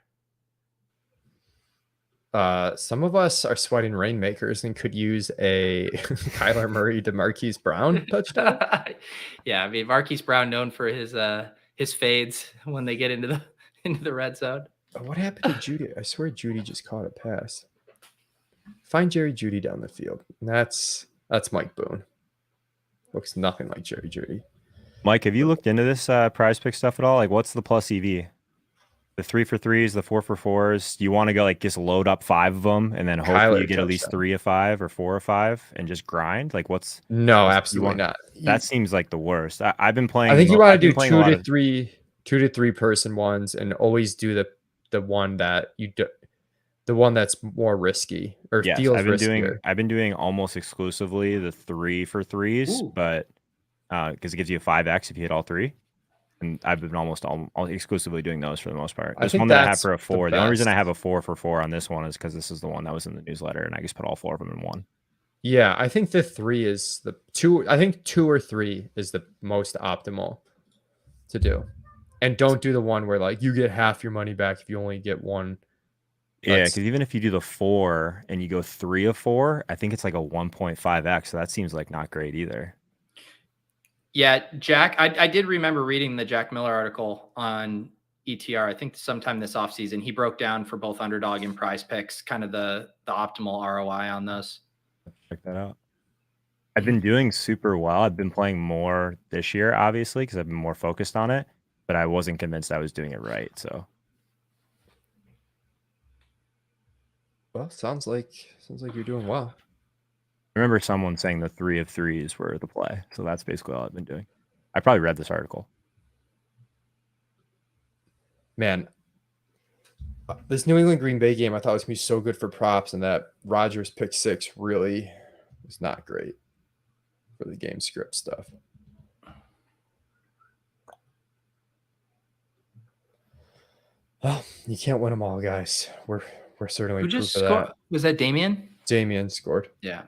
Some of us are sweating rainmakers and could use a Kyler Murray to Marquise Brown touchdown. Yeah, I mean Marquise Brown known for his fades when they get into the red zone. What happened to Judy? I swear Judy just caught a pass. Find Jerry Judy down the field. And that's Mike Boone. Looks nothing like Jerry Judy. Mike, have you looked into this prize pick stuff at all? Like, what's the plus EV? The 3 for 3s, the 4 for 4s. Do you want to go like just load up 5 of them and then hopefully Kyler you get at least touchdown. 3 of 5 or 4 of 5 and just grind? Like, what's No, you absolutely want- not. that seems like the worst. I've been playing. I think you I've want to been do playing a lot of- 2 to 3 person ones and always do the one that you do, the one that's more risky or Yes, feels I've been riskier. I've been doing almost exclusively the 3 for 3s, Ooh. but because it gives you a 5x if you hit all 3. And I've been almost all exclusively doing those for the most part. I This think one that I have that's for a the 4. The only reason I best. have a 4 for 4 on this one is because this is the one that was in the newsletter, and I just put all 4 of them in one. Yeah, I think the 3 is the 2. I think 2 or 3 is the most optimal to do. And don't do the one where like you get half your money back if you only get one. Yeah, That's- because even if you do the 4 and you go 3 of 4, I think it's like a 1.5x. So that seems like not great either. Yeah, Jack, I did remember reading the Jack Miller article on ETR. I think sometime this offseason, he broke down for both underdog and prize picks, kind of the optimal ROI on those. Check that out. I've been doing super well. I've been playing more this year, obviously, because I've been more focused on it, but I wasn't convinced I was doing it right. So Well, sounds like you're doing well. I remember someone saying the 3 of 3s were the play. So that's basically all I've been doing. I probably read this article. Man, this New England Green Bay game I thought was gonna be so good for props, and that Rodgers pick 6 really was not great for the game script stuff. Well, you can't win them all, guys. We're certainly Who proof just of scored? that. Was that Damien? Damian scored. Yeah.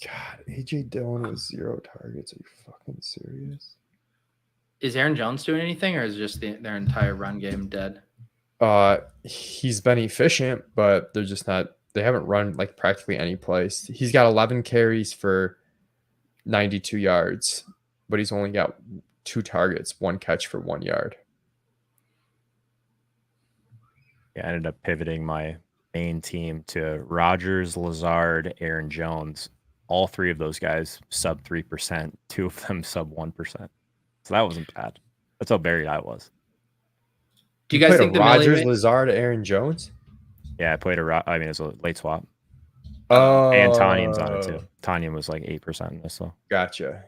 God, AJ Dillon with 0 targets. Are you fucking serious? Is Aaron Jones doing anything, or is just their entire run game dead? He's been efficient, but they're just not. They haven't run like practically any place. He's got 11 carries for 92 yards, but he's only got 2 targets, 1 catch for 1 yard. Yeah, I ended up pivoting my main team to Rodgers, Lazard, Aaron Jones. All 3 of those guys sub 3%, 2 of them sub 1%. So that wasn't bad. That's how buried I was. Do you guys played think a the Rodgers, Lazard, Aaron Jones? Yeah, I played I mean, it was a late swap. Oh, And Tanyan's on it too. Tanyan was like 8% in this, so. Gotcha.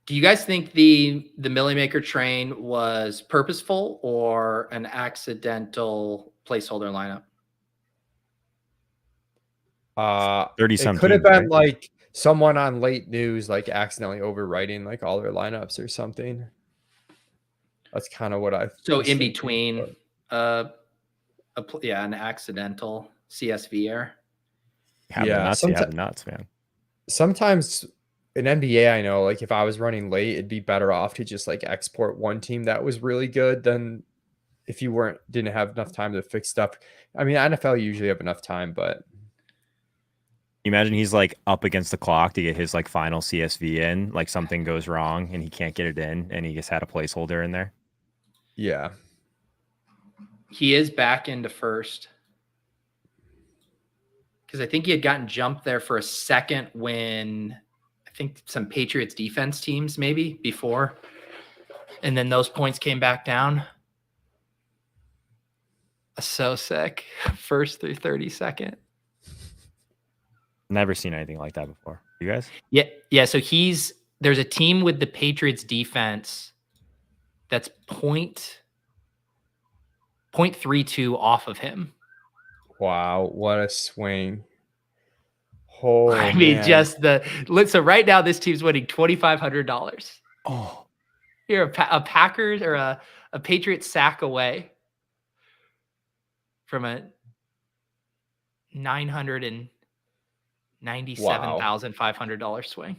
Do you guys think the Millie Maker train was purposeful or an accidental placeholder lineup? 30 It some could have teams, been right? like someone on late news, like accidentally overwriting like all their lineups or something. That's kind of what I. So was in thinking, between, but- an accidental CSV error. Have Yeah, the nuts, you have the nuts, man. Sometimes in NBA, I know like if I was running late, it'd be better off to just like export one team that was really good than if you didn't have enough time to fix stuff. I mean, NFL you usually have enough time, but You imagine he's like up against the clock to get his like final CSV in, like something goes wrong and he can't get it in, and he just had a placeholder in there. yeah. He is back into first. Because I think he had gotten jumped there for a second when I think some Patriots defense teams maybe before. And then those points came back down. So sick. First through 32nd. Never seen anything like that before. You guys? Yeah. Yeah. So there's a team with the Patriots defense that's 0.32 off of him. Wow, what a swing. Oh, I mean, man. so right now this team's winning $2,500. Oh, You're a Packers or a Patriots sack away from a $997,500 swing.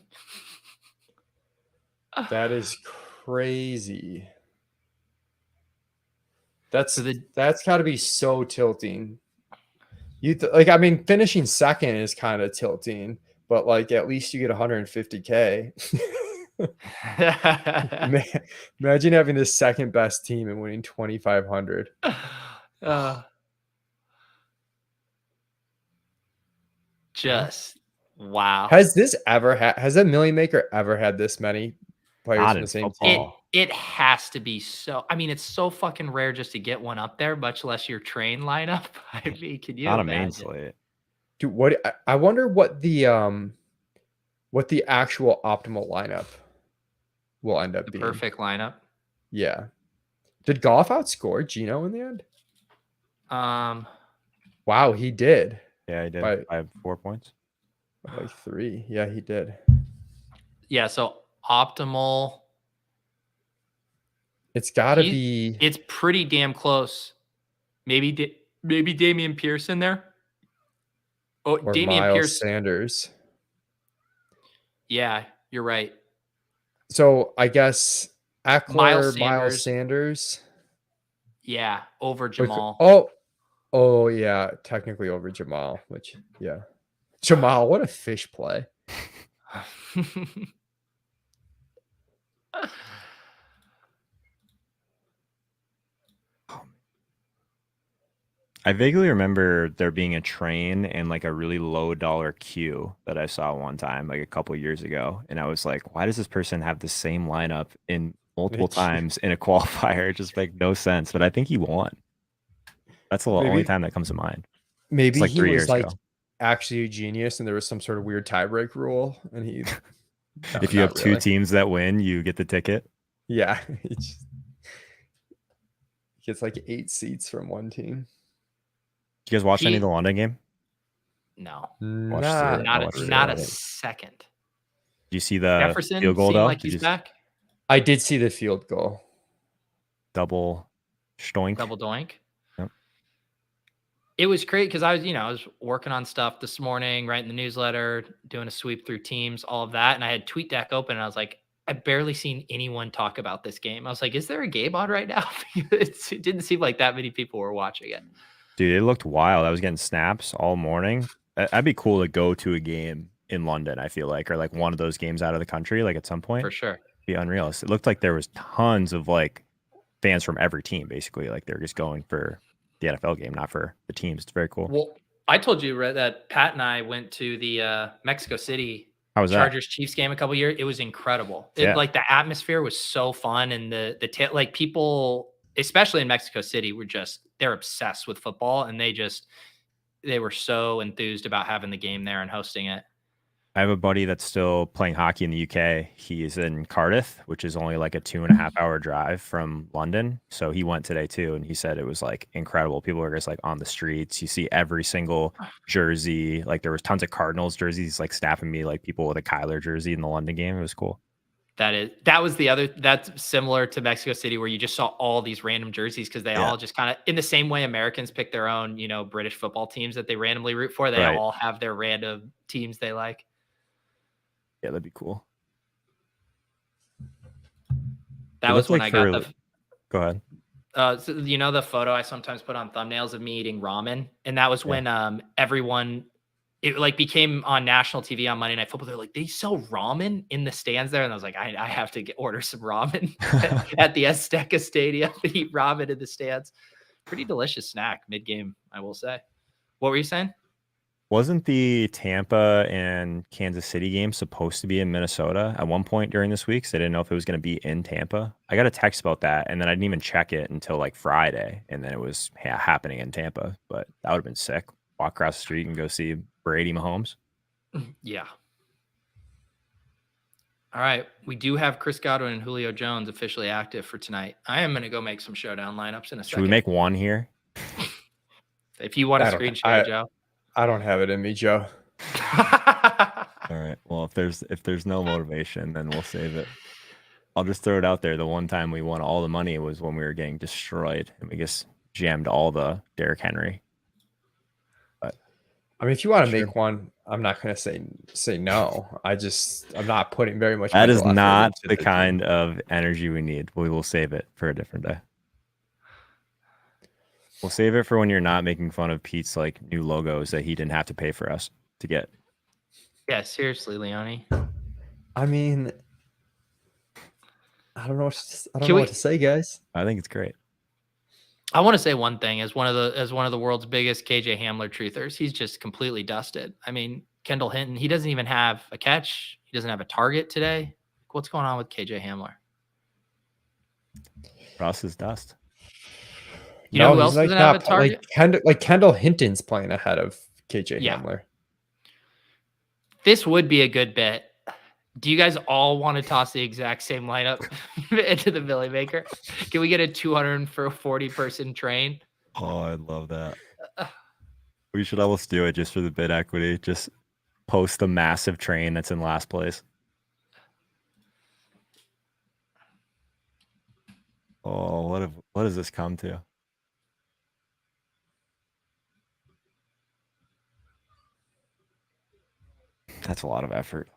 That is crazy. That's So got to be so tilting. I mean, finishing second is kind of tilting, but like at least you get 150K. Man, imagine having the second best team and winning 2,500. Just wow. Has a Million Maker ever had this many players not in in the same football. team? It has to be so. I mean, it's so fucking rare just to get one up there, much less your train lineup. I mean, can you Not a main imagine? slate. Dude, I wonder what the actual optimal lineup will end up The being. perfect lineup. Yeah. Did Goff outscore Geno in the end? Wow, he did. Yeah, he did. By 4 points. Like 3. Yeah, he did. Yeah, so optimal. It's got to be. It's pretty damn close. Maybe Damian Pierce in there. Oh, Or Damian Miles Pierce. Sanders. Yeah, you're right. So I guess Eckler, Miles Sanders. Yeah, over Jamal. Oh yeah, technically over Jamal, which yeah. Jamal, what a fish play. I vaguely remember there being a train and like a really low dollar queue that I saw one time, like a couple years ago. And I was like, why does this person have the same lineup in multiple times in a qualifier? It just make no sense. But I think he won. That's the only time that comes to mind. Maybe like he 3 was years like ago. actually a genius and there was some sort of weird tiebreak rule and he If you have two teams that win, you get the ticket. Yeah. He gets like 8 seats from one team. Did you guys watch any of the London game? No. Not a second. Did you see the Jefferson field goal though? Like he's back? I did see the field goal. Double stoink. Double doink. Yep. It was great because I was working on stuff this morning, writing the newsletter, doing a sweep through teams, all of that. And I had TweetDeck open and I was like, I've barely seen anyone talk about this game. I was like, is there a game on right now? It didn't seem like that many people were watching it. Dude, it looked wild. I was getting snaps all morning. That'd be cool to go to a game in London, I feel like, or like one of those games out of the country, like at some point. For sure. Be unreal. It looked like there was tons of like fans from every team, basically. Like they're just going for the NFL game, not for the teams. It's very cool. Well, I told you that Pat and I went to the Mexico City Chargers Chiefs game a couple years. It was incredible. Like the atmosphere was so fun, and the people, especially in Mexico City, they're obsessed with football, and they were so enthused about having the game there and hosting it. I have a buddy that's still playing hockey in the UK. He's in Cardiff, which is only like a 2.5 hour drive from London. So he went today too, and he said it was like incredible. People were just like on the streets. You see every single jersey. Like there was tons of Cardinals jerseys, like snapping me like people with a Kyler jersey in the London game. It was cool. That's similar to Mexico City, where you just saw all these random jerseys because they all just kind of, in the same way Americans pick their own, British football teams that they randomly root for. They all have their random teams they like. Yeah, that'd be cool. That was when I got the. Go ahead. So, the photo I sometimes put on thumbnails of me eating ramen, and that was when everyone, it like became on national TV on Monday Night Football. They're like, they sell ramen in the stands there, and I was like, I have to order some ramen at the Azteca Stadium and eat ramen in the stands. Pretty delicious snack mid game, I will say. What were you saying? Wasn't the Tampa and Kansas City game supposed to be in Minnesota at one point during this week? So I didn't know if it was going to be in Tampa. I got a text about that, and then I didn't even check it until like Friday, and then it was happening in Tampa. But that would have been sick. Walk across the street and go see Brady Mahomes. Yeah. All right. We do have Chris Godwin and Julio Jones officially active for tonight. I am going to go make some showdown lineups in a second. Should we make one here? If you want to screenshot, Joe. I don't have it in me, Joe. All right. Well, if there's no motivation, then we'll save it. I'll just throw it out there. The one time we won all the money was when we were getting destroyed, and we just jammed all the Derrick Henry. But I mean, if you want to Sure. make one, I'm not going to say no. I'm not putting very much. that is mental effort not into the team. kind of energy we need. We will save it for a different day. We'll save it for when you're not making fun of Pete's like new logos that he didn't have to pay for us to get. Yeah, seriously, Leone. I mean, I don't know. I don't Can know we- what to say, guys. I think it's great. I want to say one thing as one of the world's biggest KJ Hamler truthers. He's just completely dusted. I mean, Kendall Hinton, he doesn't even have a catch. He doesn't have a target today. What's going on with KJ Hamler? Ross is dust. You know who he's else doesn't have a not- target? Like Kendall Hinton's playing ahead of KJ Yeah. Hamler. This would be a good bet. Do you guys all want to toss the exact same lineup into the Billy Maker? Can we get a 240 person train? Oh, I'd love that. We should almost do it just for the bid equity. Just post the massive train that's in last place. Oh, what has this come to? That's a lot of effort.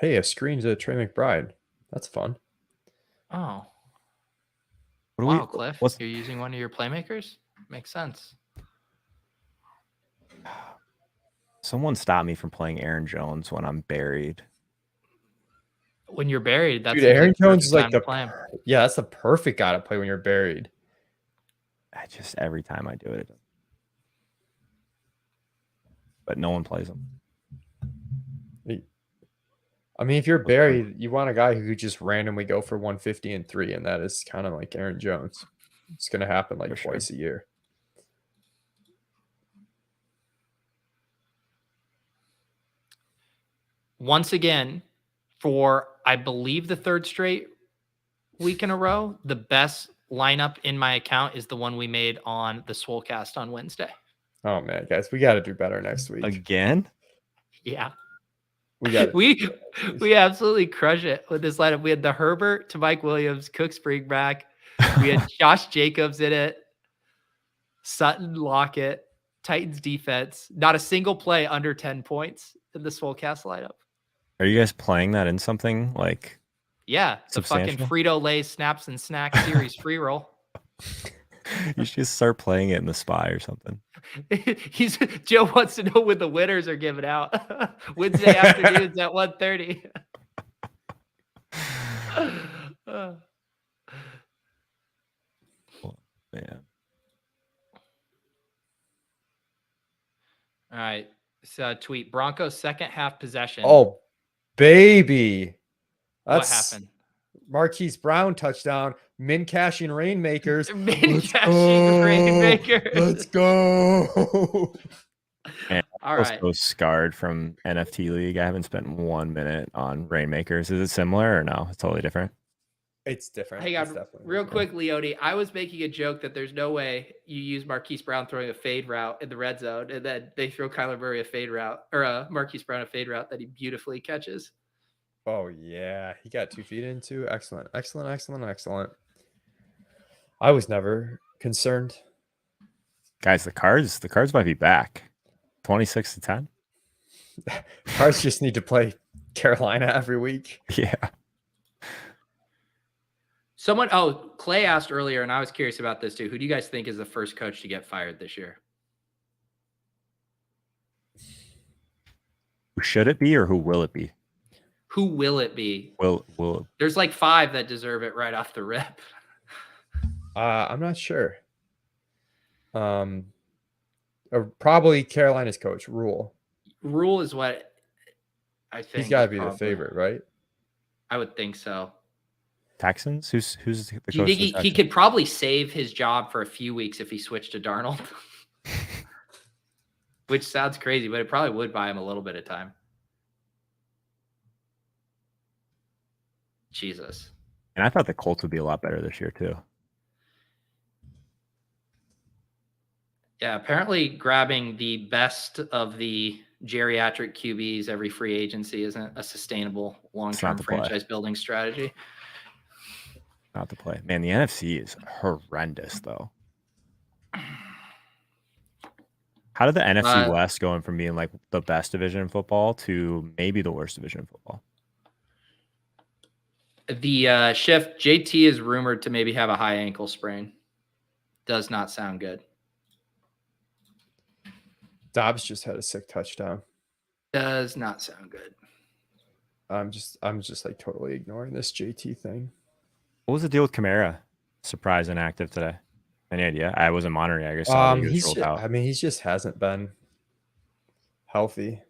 Hey, a screen to Trey McBride. That's fun. Oh, What do wow, Cliff. what's- You're using one of your playmakers? Makes sense. Someone stop me from playing Aaron Jones when I'm buried. When you're buried, that's Dude, Aaron the Jones is perfect like time to play him. yeah, that's the perfect guy to play when you're buried. I just every time I do it, but no one plays him. I mean, if you're buried, you want a guy who could just randomly go for 150 and 3, and that is kind of like Aaron Jones. It's going to happen like For sure. twice a year. Once again, for I believe the third straight week in a row, the best lineup in my account is the one we made on the Swolecast on Wednesday. Oh man, guys, we got to do better next week. Again? Yeah. We got we absolutely crush it with this lineup. We had the Herbert to Mike Williams, Cook spring back. We had Josh Jacobs in it, Sutton, Lockett, Titans defense. Not a single play under 10 points in the Swolecast lineup. Are you guys playing that in something like? Yeah, the fucking Substantial? Frito-Lay Snaps and Snacks series free roll. You should just start playing it in the Spy or something. Joe wants to know when the winners are given out. Wednesday afternoons at 1:30. Man. All right. So tweet Broncos second half possession. Oh, baby. what That's happened? Marquise Brown touchdown. Min cashing rainmakers. Min cashing rainmakers. Let's go. Man, All I was right. so scarred from NFT League. I haven't spent 1 minute on Rainmakers. Is it similar or no? It's totally different. It's different. Hey, It's God, definitely real different. quick, Leone, I was making a joke that there's no way you use Marquise Brown throwing a fade route in the red zone, and then they throw Kyler Murray a fade route, or Marquise Brown a fade route that he beautifully catches. Oh yeah, he got 2 feet into. Excellent, excellent, excellent, excellent. I was never concerned. Guys, the cards might be back. 26-10. Cards just need to play Carolina every week. Yeah. Clay asked earlier, and I was curious about this too. Who do you guys think is the first coach to get fired this year? Who should it be or who will it be? Who will it be? Will There's like 5 that deserve it right off the rip. I'm not sure. Probably Carolina's coach, Rule. Rule is what I think. He's got to be probably- the favorite, right? I would think so. Texans? Who's the coach? Do you of think the he Texans? could probably save his job for a few weeks if he switched to Darnold? Which sounds crazy, but it probably would buy him a little bit of time. Jesus. And I thought the Colts would be a lot better this year too. Yeah, apparently grabbing the best of the geriatric QBs every free agency isn't a sustainable long-term the play. franchise building strategy. Not the play. Man, the NFC is horrendous though. How did the NFC West going from being like the best division in football to maybe the worst division in football? The shift, JT is rumored to maybe have a high ankle sprain. Does not sound good. Dobbs just had a sick touchdown. Does not sound good. I'm just like totally ignoring this JT thing. What was the deal with Kamara? Surprise inactive today. Any idea? I wasn't monitoring. I guess saw he was rolled out. I mean, he just hasn't been healthy.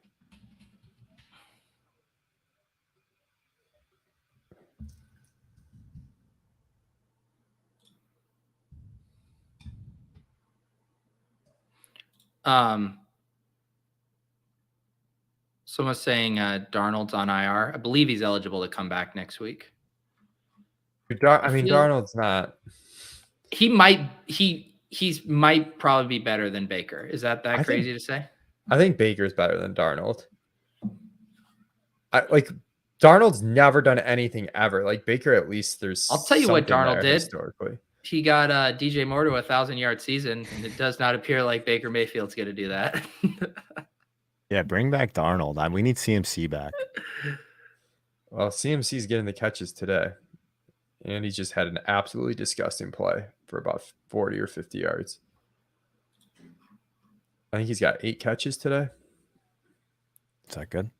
Someone's saying Darnold's on IR. I believe he's eligible to come back next week. Darnold's not. He might probably be better than Baker. Is that crazy to say? I think Baker's better than Darnold. Darnold's never done anything ever. Like Baker, at least there's. I'll tell you what Darnold did historically. He got DJ Moore to a 1,000-yard season, and it does not appear like Baker Mayfield's going to do that. Yeah, bring back Darnold. We need CMC back. Well, CMC's getting the catches today, and he just had an absolutely disgusting play for about 40 or 50 yards. I think he's got 8 catches today. Is that good?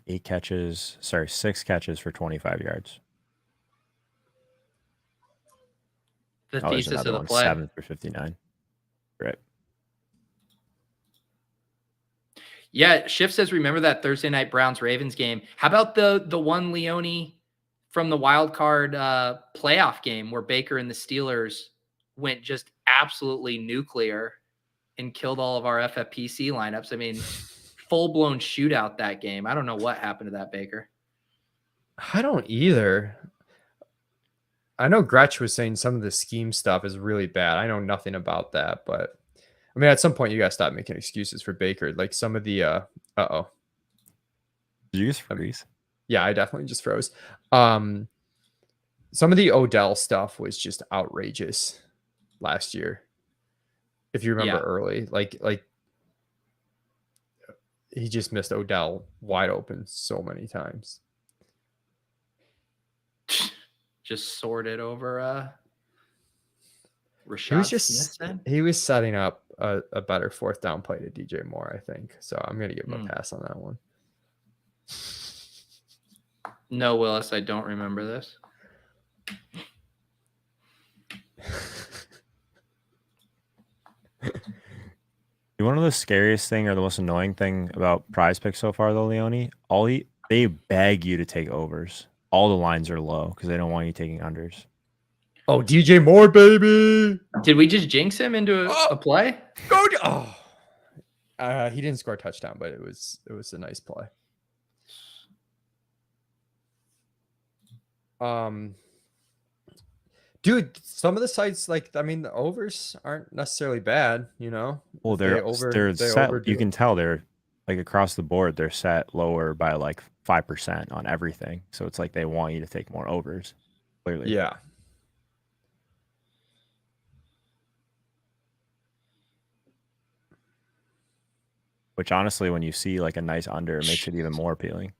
He's 6 catches for 25 yards. The thesis of the play. 7 for 59. Right. Yeah, Shift says, remember that Thursday night Browns-Ravens game? How about the one Leone from the wild card playoff game where Baker and the Steelers went just absolutely nuclear and killed all of our FFPC lineups? I mean, full-blown shootout that game. I don't know what happened to that Baker. I don't either. I know Gretsch was saying some of the scheme stuff is really bad. I know nothing about that, but I mean, at some point you got to stop making excuses for Baker. Like some of the, Did you just freeze? Yeah, I definitely just froze. Some of the Odell stuff was just outrageous last year. If you remember early, like he just missed Odell wide open so many times. Just sorted over Rashad. He was setting up a better 4th down play to DJ Moore, I think. So I'm gonna give him a pass on that one. No, Willis, I don't remember this. You want to know the scariest thing or the most annoying thing about Prize Pick so far, though, Leone? They beg you to take overs. All the lines are low because they don't want you taking unders. Oh, DJ Moore, baby! Did we just jinx him into a play? He didn't score a touchdown, but it was a nice play. Dude, some of the sites, the overs aren't necessarily bad, you know. Well, they're set. You can tell they're like across the board. They're set lower by like 5% on everything. So it's like they want you to take more overs. Clearly, yeah. Which honestly, when you see like a nice under, it makes it even more appealing.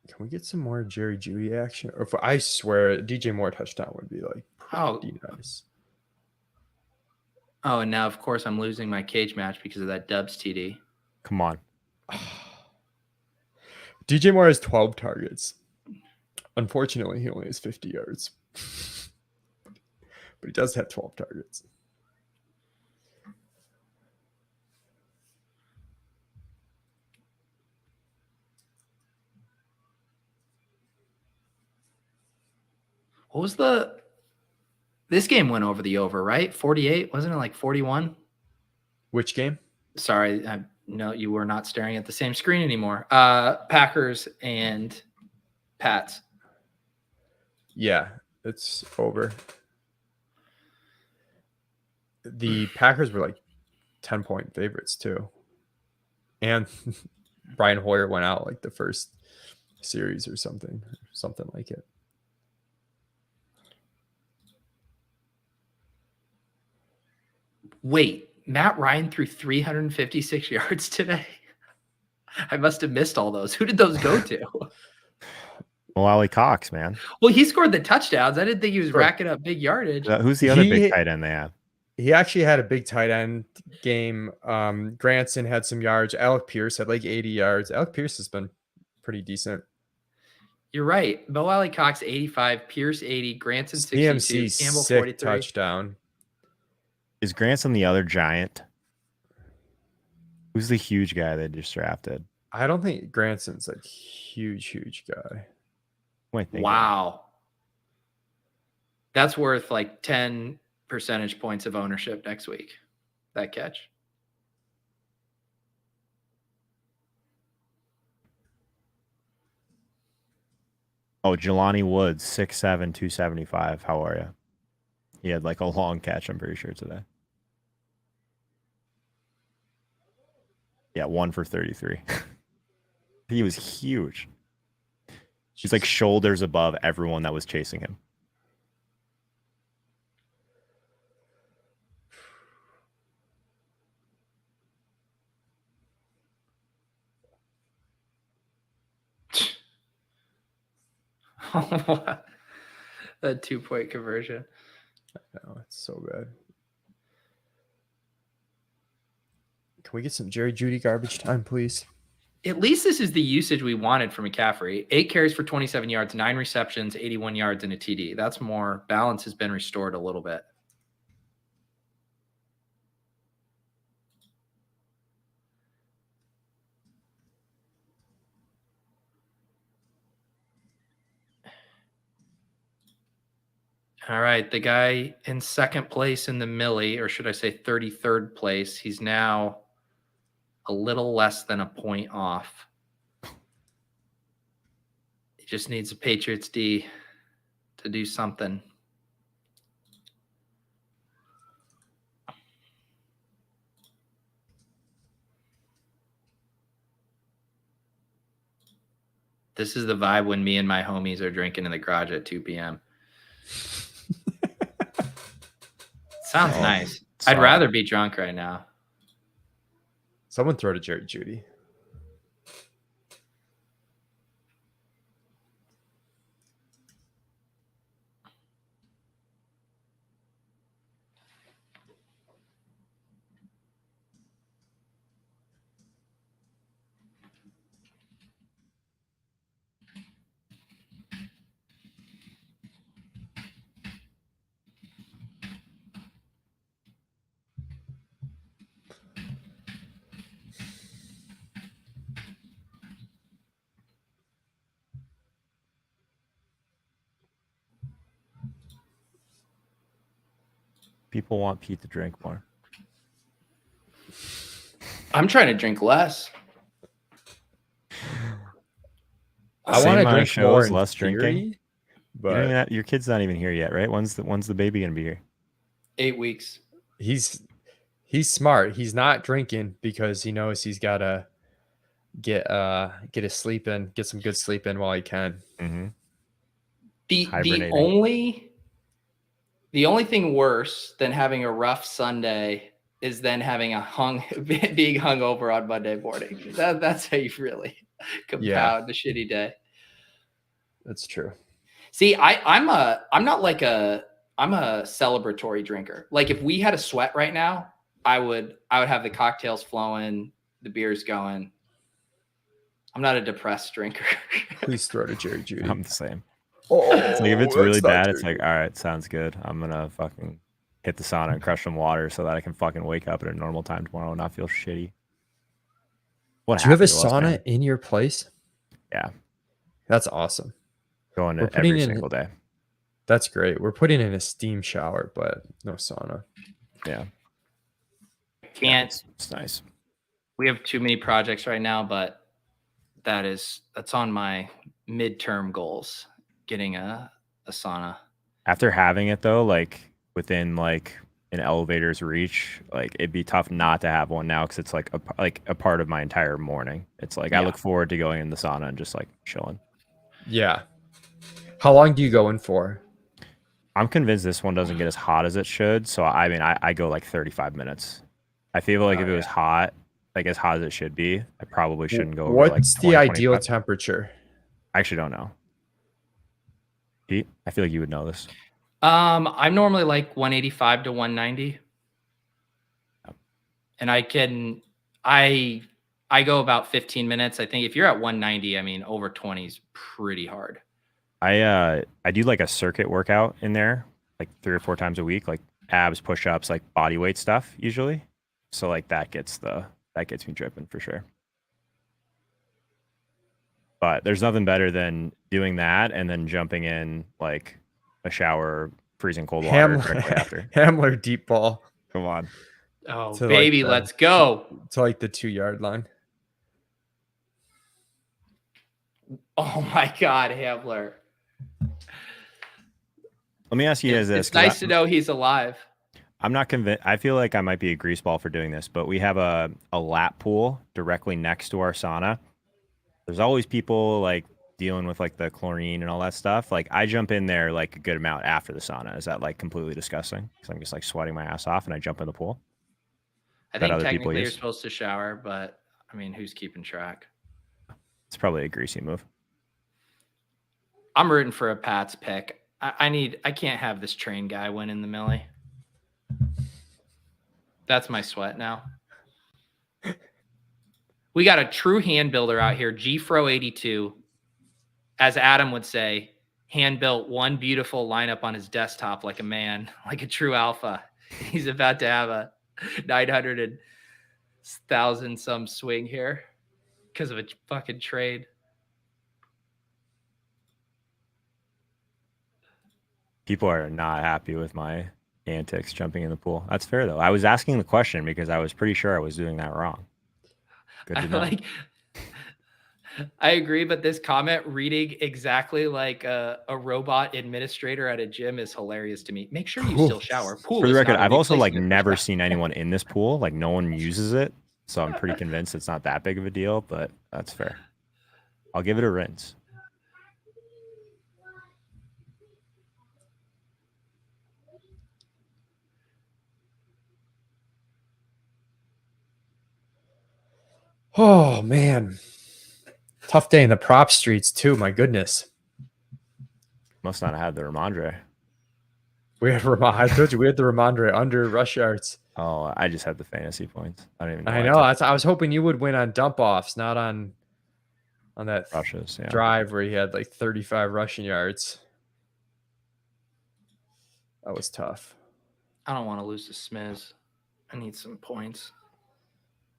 Can we get some more Jerry Jeudy action? Or I swear, DJ Moore touchdown would be like pretty nice. Oh, and now of course I'm losing my cage match because of that Dubs TD. Come on. DJ Moore has 12 targets. Unfortunately, he only has 50 yards. But he does have 12 targets. What was this game went over the over, right? 48? Wasn't it like 41? Which game? Sorry, no, you were not staring at the same screen anymore. Packers and Pats. Yeah, it's over. The Packers were like 10-point favorites too. And Brian Hoyer went out like the first series or something like it. Wait, Matt Ryan threw 356 yards today? I must have missed all those. Who did those go to? Malali Cox, man. Well, he scored the touchdowns. I didn't think he was Sure. racking up big yardage. Who's the other big tight end they have? He actually had a big tight end game. Granson had some yards. Alec Pierce had like 80 yards. Alec Pierce has been pretty decent. You're right. Mo Alley Cox 85, Pierce 80, Granson 62, CMC Campbell sick 43. touchdown. Is Granson the other giant? Who's the huge guy they just drafted? I don't think Granson's a huge guy. Wait, Wow. That's worth like 10 percentage points of ownership next week. That catch. Oh, Jelani Woods, 6'7", 275. How are you? He had like a long catch, I'm pretty sure, today. Yeah, 1 for 33. He was huge. He's like shoulders above everyone that was chasing him. That 2-point conversion. No, it's so bad. Can we get some Jerry Jeudy garbage time, please? At least this is the usage we wanted from McCaffrey. 8 carries for 27 yards, 9 receptions, 81 yards, and a TD. That's more. Balance has been restored a little bit. All right, the guy in second place in the Millie, or should I say 33rd place, he's now a little less than a point off. He just needs a Patriots D to do something. This is the vibe when me and my homies are drinking in the garage at 2 p.m. Sounds nice. I'd rather be drunk right now. Someone throw to Jerry Jeudy. People want Pete to drink more. I'm trying to drink less. I want to drink shows, more in less theory, drinking. but Your kid's not even here yet, right? When's the baby gonna be here? 8 weeks. he's smart. He's not drinking because he knows he's got to get his sleep in, get some good sleep in while he can. Mm-hmm. The only thing worse than having a rough Sunday is then having being hungover on Monday morning. That's how you really compound the shitty day. That's true. See, I'm a celebratory drinker. Like if we had a sweat right now, I would have the cocktails flowing, the beers going. I'm not a depressed drinker. Please throw to Jerry Jeudy. I'm the same. Oh, It's like if it's really bad, it's Jerry like, all right, sounds good. I'm gonna fucking hit the sauna and crush some water so that I can fucking wake up at a normal time tomorrow and not feel shitty. What Do you have a happened to us, sauna man? in your place? Yeah, That's awesome. going We're to putting every in- single day. That's great. We're putting in a steam shower, but no sauna. Yeah, Can't it's nice. We have too many projects right now, but that's on my midterm goals, getting a sauna. After having it though, like within like an elevator's reach, like it'd be tough not to have one now because it's like a part of my entire morning. It's like I Yeah. look forward to going in the sauna and just like chilling. Yeah. How long do you go in for? I'm convinced this one doesn't get as hot as it should. So I mean, I go like 35 minutes. I feel like if it was hot, like as hot as it should be, I probably shouldn't go over like What's 20, the ideal 25. temperature? I actually don't know. Pete, I feel like you would know this. I'm normally like 185 to 190. Yep. And I go about 15 minutes. I think if you're at 190, I mean, over 20 is pretty hard. I do like a circuit workout in there, like 3 or 4 times a week, like abs, push-ups, like body weight stuff usually. So like that gets me dripping for sure. But there's nothing better than doing that and then jumping in like a shower, freezing cold water directly after. Hamler deep ball. Come on. Oh, To baby, like let's go. To like the 2-yard line. Oh my God, Hamler. Let me ask you guys this. It's nice to know he's alive. I'm not convinced. I feel like I might be a greaseball for doing this, but we have a lap pool directly next to our sauna. There's always people like dealing with like the chlorine and all that stuff. Like I jump in there like a good amount after the sauna. Is that like completely disgusting? Because I'm just like sweating my ass off and I jump in the pool. I think technically you're supposed to shower, but I mean, who's keeping track? It's probably a greasy move. I'm rooting for a Pats pick. I can't have this train guy win in the Millie. That's my sweat now. We got a true hand builder out here, GFro82. As Adam would say, hand built one beautiful lineup on his desktop like a man, like a true alpha. He's about to have a 900,000 some swing here because of a fucking trade. People are not happy with my antics jumping in the pool. That's fair though. I was asking the question because I was pretty sure I was doing that wrong. Good to know. I agree, but this comment reading exactly like a robot administrator at a gym is hilarious to me. Make sure you still shower. Pool for the record, I've also like never seen anyone in this pool. Like no one uses it. So I'm pretty convinced it's not that big of a deal, but that's fair. I'll give it a rinse. Oh man. Tough day in the prop streets too, my goodness. Must not have had the Ramondre. I told you we had the Ramondre under rush yards. Oh, I just had the fantasy points. I don't even know. I know. I was hoping you would win on dump offs, not on that rushes, yeah. drive where he had like 35 rushing yards. That was tough. I don't want to lose to Smiz. I need some points.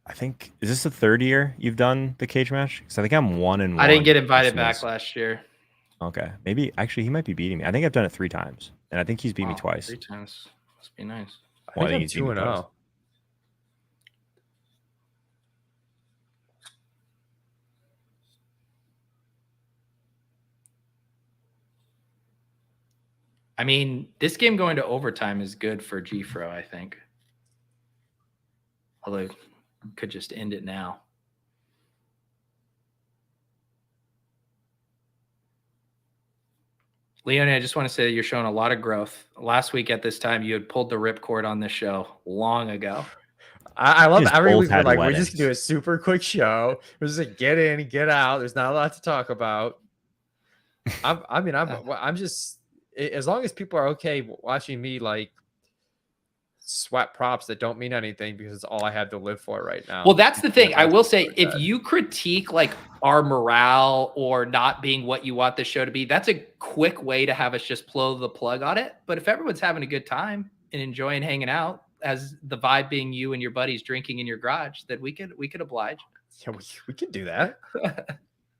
I think, is this the third year you've done the cage match? Because I think I'm 1-1. I didn't get invited back last year. Okay. Maybe, actually, he might be beating me. I think I've done it 3 times. And I think he's beat me twice. 3 times. Must be nice. I think I'm 2-0. I mean, this game going to overtime is good for GFro, I think. Although, could just end it now. Leonie, I just want to say that you're showing a lot of growth. Last week at this time, you had pulled the ripcord on this show long ago. I love every week. We're like, we're just gonna do a super quick show. We're just like, get in, get out. There's not a lot to talk about. I'm just, as long as people are okay watching me like sweat props that don't mean anything because it's all I have to live for right now. Well, that's the thing. I will say, if you critique like our morale or not being what you want the show to be, that's a quick way to have us just blow the plug on it. But if everyone's having a good time and enjoying hanging out, as the vibe being you and your buddies drinking in your garage, that we could oblige. Yeah, we could do that.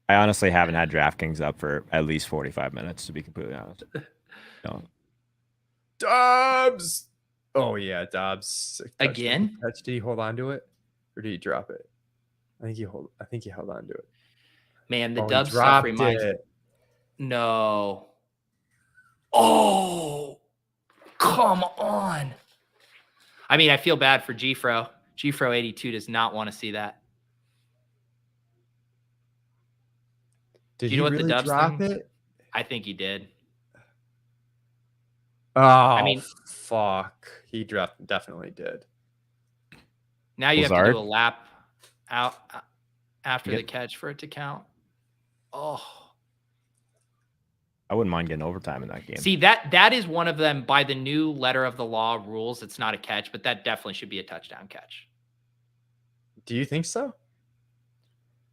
I honestly haven't had DraftKings up for at least 45 minutes, to be completely honest. No. Dobbs. Oh yeah, Dobbs. Again? Did he hold on to it, or did he drop it? I think he held on to it. Man, the Oh, he Dub stuff dropped reminds me. it. No. Oh, come on. I mean, I feel bad for Gfro. Gfro 82 does not want to see that. Did Do you know he what the really Dubs drop thing? it? I think he did. Oh, mean- fuck. He definitely did. Now you have to Lazard? do a lap out after Yep. the catch for it to count. Oh. I wouldn't mind getting overtime in that game. See, that is one of them by the new letter of the law rules. It's not a catch, but that definitely should be a touchdown catch. Do you think so?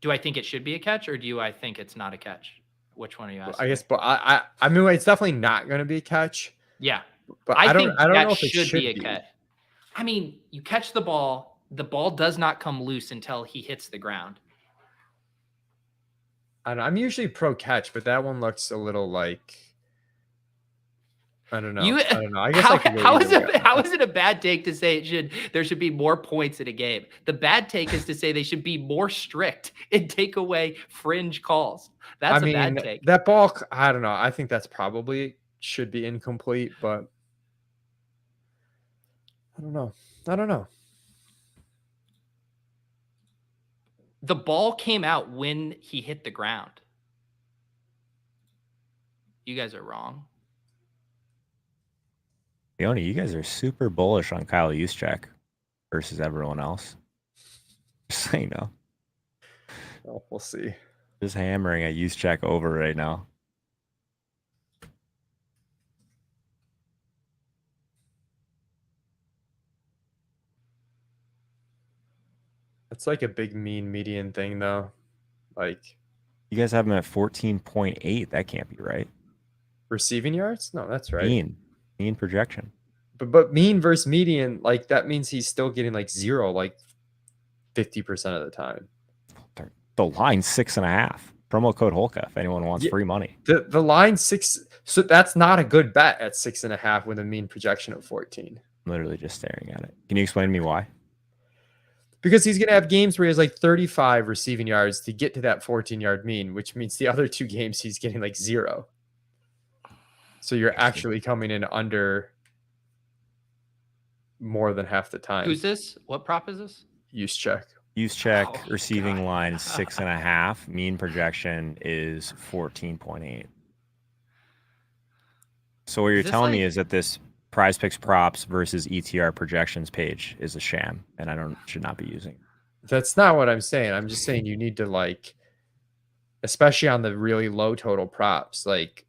Do I think it should be a catch, or do I think it's not a catch? Which one are you asking? I guess, but I mean, it's definitely not going to be a catch. Yeah, But I don't think know that if it should be a be. catch. I mean, you catch the ball does not come loose until he hits the ground. I'm usually pro catch, but that one looks a little like, I don't know. I don't know. I guess how is it a bad take to say there should be more points in a game? The bad take is to say they should be more strict and take away fringe calls. That's a bad take. That ball, I don't know. I think that's probably should be incomplete, but I don't know. The ball came out when he hit the ground. You guys are wrong. Leone, you guys are super bullish on Kyle Juszczyk versus everyone else. Just so you know. Well, we'll see. Just hammering at Juszczyk over right now. It's like a big mean median thing, though. Like, you guys have him at 14.8. That can't be right. Receiving yards? No, that's right. Mean projection. But mean versus median, like that means he's still getting like 0, like 50% of the time. The line's 6.5. Promo code Holka if anyone wants free money. The line 6, so that's not a good bet at 6.5 with a mean projection of 14. I'm literally just staring at it. Can you explain to me why? Because he's going to have games where he has like 35 receiving yards to get to that 14-yard mean, which means the other 2 games he's getting like 0. So you're actually coming in under more than half the time. Who's this? What prop is this? Juszczyk. Juszczyk receiving line is 6.5. Mean projection is 14.8. So what you're telling me is that this Prize Picks props versus ETR projections page is a sham, and I should not be using it. That's not what I'm saying. I'm just saying you need to, like, especially on the really low total props, like,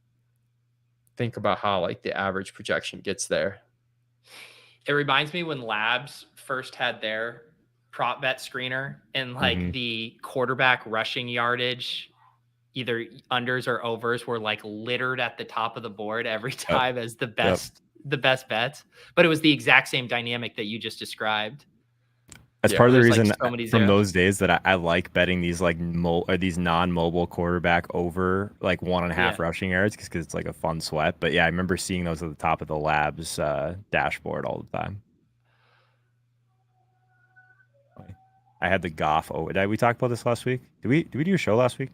think about how like the average projection gets there. It reminds me when Labs first had their prop bet screener and like the quarterback rushing yardage, either unders or overs, were like littered at the top of the board every time as the best bets. But it was the exact same dynamic that you just described. That's part of the reason like from those days that I like betting these like these non-mobile quarterback over like 1.5 rushing yards because it's like a fun sweat. But yeah, I remember seeing those at the top of the Labs dashboard all the time. I had the Goff over. Did we talk about this last week? Did we do a show last week?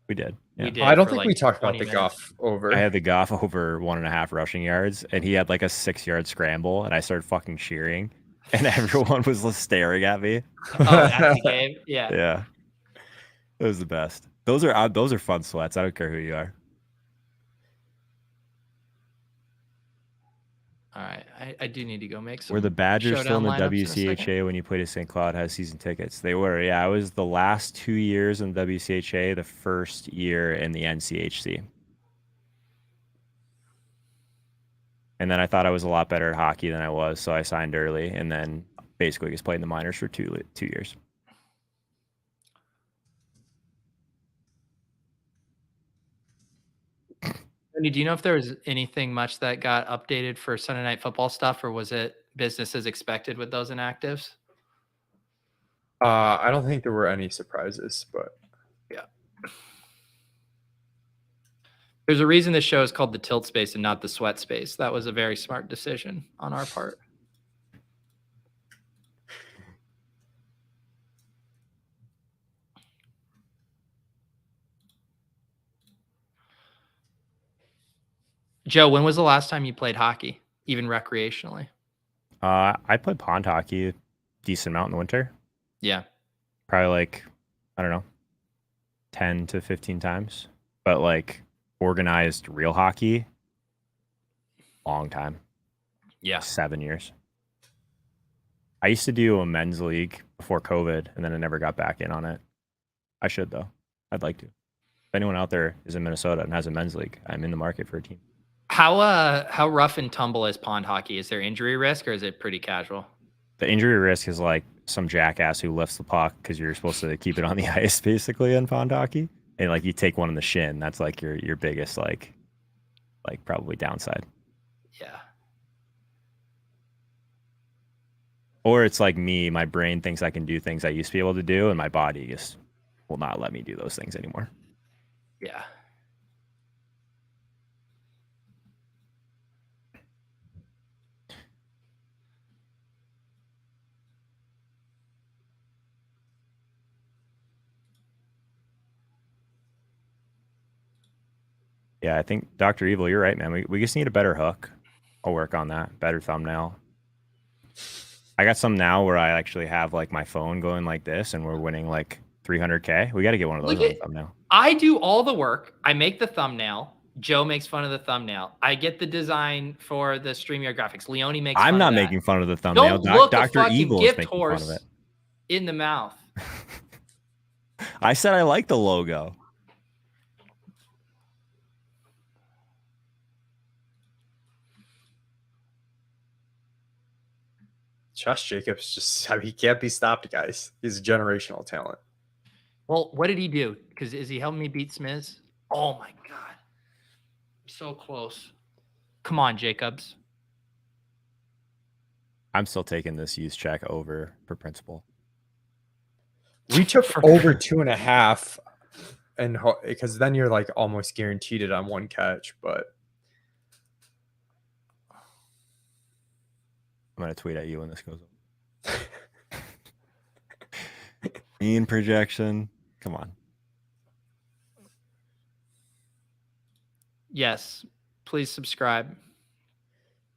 We did. Yeah. We did. I don't think we talked about the Goff over. I had the Goff over 1.5 rushing yards, and he had like a 6-yard scramble, and I started fucking cheering. And everyone was just staring at me. Oh, that's the game. Yeah. Yeah. It was the best. Those are fun sweats. I don't care who you are. All right. I do need to go make some. Were the Badgers still in the WCHA WCHA when you played at St. Cloud has season tickets? They were. Yeah, I was the last 2 years in the WCHA, the first year in the NCHC. And then I thought I was a lot better at hockey than I was, so I signed early, and then basically just played in the minors for 2 years. Do you know if there was anything much that got updated for Sunday Night Football stuff, or was it business as expected with those inactives? I don't think there were any surprises, but yeah. There's a reason this show is called the Tilt Space and not the Sweat Space. That was a very smart decision on our part. Joe, when was the last time you played hockey, even recreationally? I played pond hockey a decent amount in the winter. Yeah. Probably like, I don't know, 10 to 15 times. But like organized real hockey, long time. Yeah. 7 years. I used to do a men's league before COVID, and then I never got back in on it. I should, though. I'd like to. If anyone out there is in Minnesota and has a men's league, I'm in the market for a team. How rough and tumble is pond hockey? Is there injury risk or is it pretty casual? The injury risk is like some jackass who lifts the puck because you're supposed to keep it on the ice, basically, in pond hockey. And like you take one in the shin, that's like your biggest like probably downside. Yeah. Or it's like me, my brain thinks I can do things I used to be able to do, and my body just will not let me do those things anymore. Yeah. Yeah, I think Dr. Evil, you're right, man. We just need a better hook. I'll work on that. Better thumbnail. I got some now where I actually have like my phone going like this and we're winning like 300K. We got to get one of those on the thumbnail. I do all the work. I make the thumbnail. Joe makes fun of the thumbnail. I get the design for the StreamYard graphics. Leone makes fun I'm of not that. making fun of the thumbnail. Don't look Dr. a fucking Evil is gift making fun of horse it. in the mouth. I said I like the logo. Josh Jacobs he can't be stopped, guys. He's a generational talent. Well, what did he do? Because is he helping me beat Smiz? Oh my God. So close. Come on, Jacobs. I'm still taking this use check over for principal. We took over 2.5, and because then you're like almost guaranteed it on one catch. But I'm gonna tweet at you when this goes up. Mean projection. Come on. Yes. Please subscribe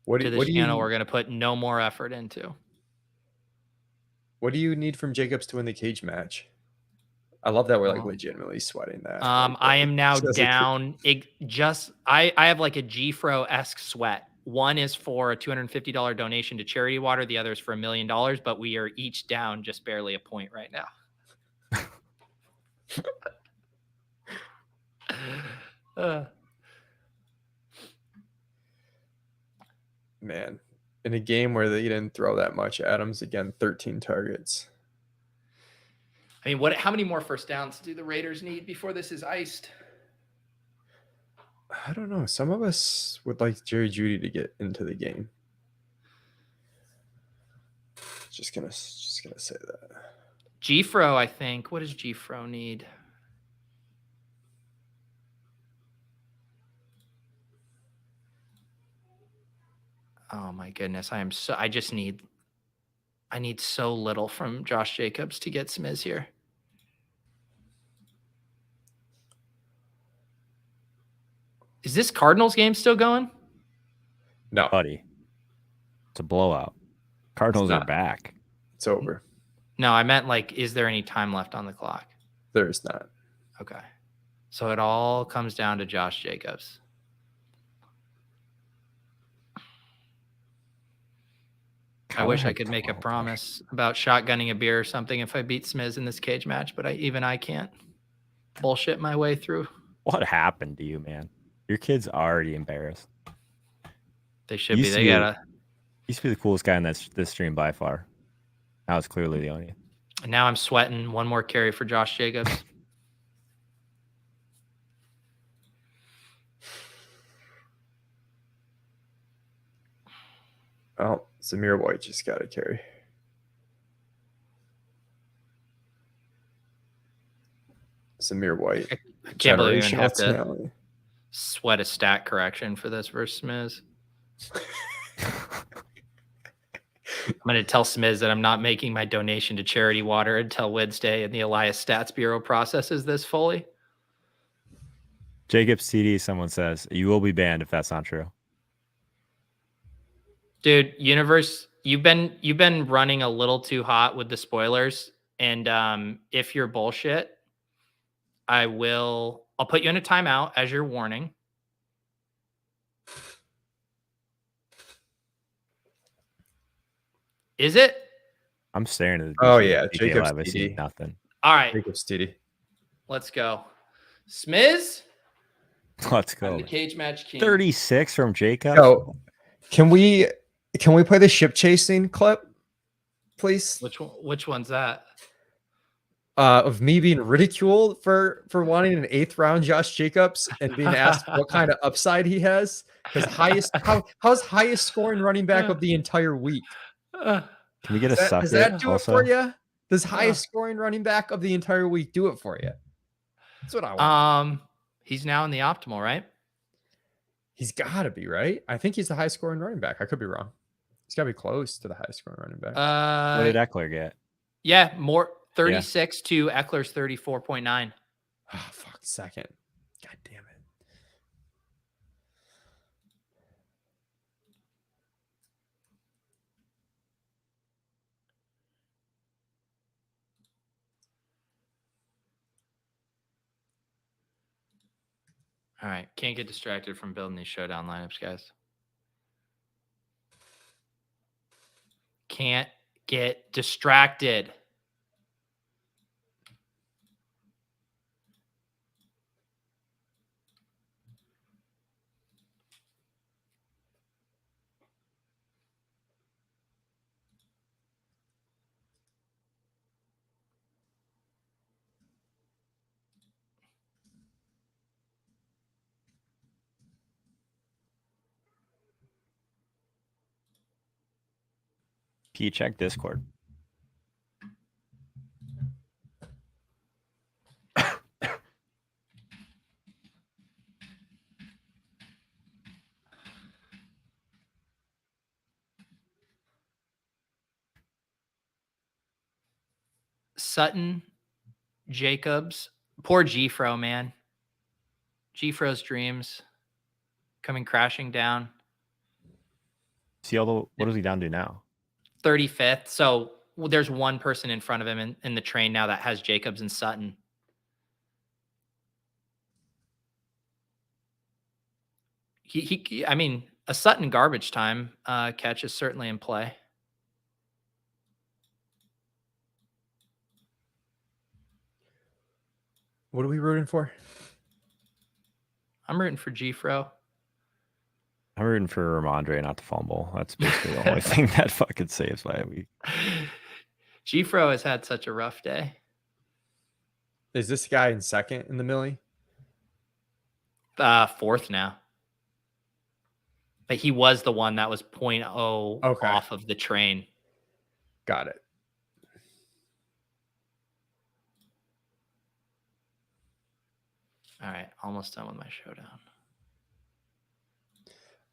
what to do this channel you we're going to put no more effort into. what do you need from Jacobs to win the cage match? I love that we're like Well, legitimately sweating that. I am now Just down. I have like a GFro-esque sweat. One is for a $250 donation to Charity Water. The other is for $1 million, but we are each down just barely a point right now. Man, in a game where they didn't throw that much, Adams again 13 targets. I mean, how many more first downs do the Raiders need before this is iced? I don't know. Some of us would like Jerry Jeudy to get into the game. Just gonna say that. GFro, I think. What does GFro need? Oh my goodness. I need so little from Josh Jacobs to get Smiz here. Is this Cardinals game still going? No, Buddy. It's a blowout. Cardinals are back. It's over. No, I meant like, is there any time left on the clock? There's not. Okay. So it all comes down to Josh Jacobs. I wish I could make a promise about shotgunning a beer or something if I beat Smiz in this cage match, but even I can't bullshit my way through. What happened to you, man? Your kid's already embarrassed. They should be. They gotta. Used to be the coolest guy in this stream by far. Now it's clearly the only. And now I'm sweating. One more carry for Josh Jacobs. Oh, Zamir White just got a carry. Zamir White. I can't believe you even have to talent. sweat a stat correction for this versus Smiz. I'm going to tell Smiz that I'm not making my donation to Charity Water until Wednesday and the Elias Stats Bureau processes this fully. Jacobs TD, someone says, you will be banned if that's not true. Dude, universe, you've been running a little too hot with the spoilers. And if you're bullshit, I'll put you in a timeout as your warning. Is it? I'm staring at the Oh, DK yeah, DK Jacobs Live. I see TD. nothing. All right, Jacobs TD. let's go. Smiz, Let's I'm go. the cage match king. 36 from Jacobs. So, can we play the ship chasing clip, please? Which one's that? Of me being ridiculed for wanting an 8th round Josh Jacobs and being asked what kind of upside he has. Because how's highest scoring running back of the entire week? Can we get a suck Does that do also? it for you? Does highest scoring running back of the entire week do it for you? That's what I want. He's now in the optimal, right? He's got to be, right? I think he's the highest scoring running back. I could be wrong. He's got to be close to the highest scoring running back. What did Eckler get? Yeah, more 36 to Eckler's 34.9. Oh, fuck, second. God damn it. All right, can't get distracted from building these showdown lineups, guys. Can't get distracted. Can you check Discord? Sutton, Jacobs, poor G-Fro, man. G-Fro's dreams coming crashing down. See what is he down to now? 35th. So there's one person in front of him in the train now that has Jacobs and Sutton. I mean, a Sutton garbage time catch is certainly in play. What are we rooting for? I'm rooting for G-Fro. I'm rooting for Ramondre not to fumble. That's basically the only thing that fucking saves my week. G-Fro has had such a rough day. Is this guy in second in the Millie? Fourth now. But he was the one that was 0.0 off of the train. Got it. All right, almost done with my showdown.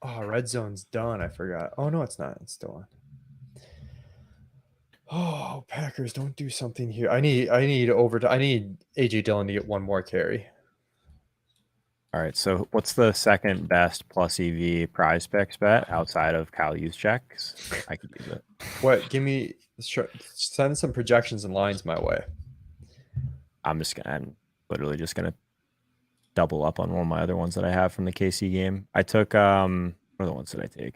Oh, red zone's done. I forgot. Oh, no, it's not. It's still on. Oh, Packers, don't do something here. I need AJ Dillon to get one more carry. All right, so what's the second best plus EV prize picks bet outside of Kyle checks? I could use it. What? Send some projections and lines my way. I'm literally just gonna double up on one of my other ones that I have from the KC game. I took what are the ones that I take?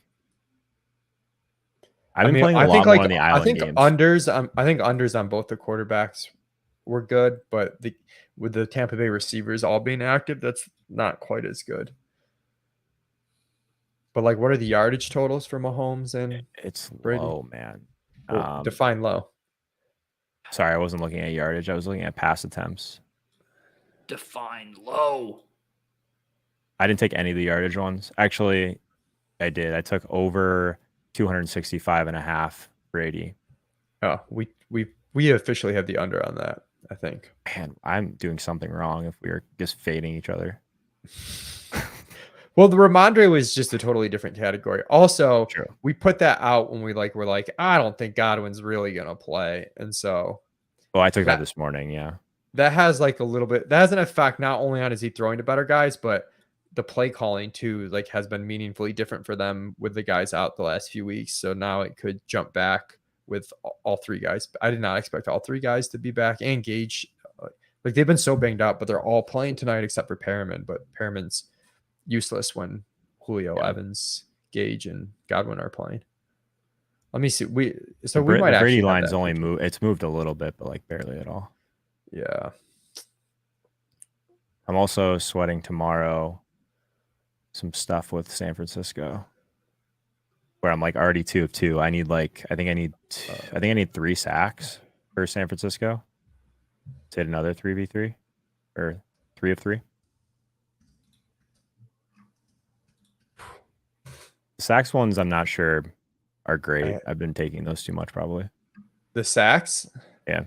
I've been playing a lot more on the island games. I think unders on both the quarterbacks were good, but with the Tampa Bay receivers all being active, that's not quite as good. But like, what are the yardage totals for Mahomes and it's Brady? Low, man. Define low. Sorry, I wasn't looking at yardage. I was looking at pass attempts. Define low. I didn't take any of the yardage ones. Actually, I did. I took over 265.5 Brady. Oh, we officially have the under on that, I think. Man, I'm doing something wrong if we are just fading each other. Well, the Ramondre was just a totally different category. Also, True. We put that out when we're like, I don't think Godwin's really gonna play, and so. Oh, I took that this morning. Yeah. that has like a little bit, that has an effect not only on is he throwing to better guys, but the play calling too, like has been meaningfully different for them with the guys out the last few weeks. So now it could jump back with all three guys. I did not expect all three guys to be back, and Gage. Like they've been so banged up, but they're all playing tonight except for Perriman. But Perriman's useless when Julio, Evans, Gage, and Godwin are playing. Let me see. We might the actually Brady have line's that only picture. moved. It's moved a little bit, but like barely at all. Yeah. I'm also sweating tomorrow some stuff with San Francisco where I'm like already 2 of 2. I think I need 3 sacks for San Francisco to hit another 3v3 or 3 of 3. The sacks ones I'm not sure are great. I've been taking those too much probably. The sacks? Yeah.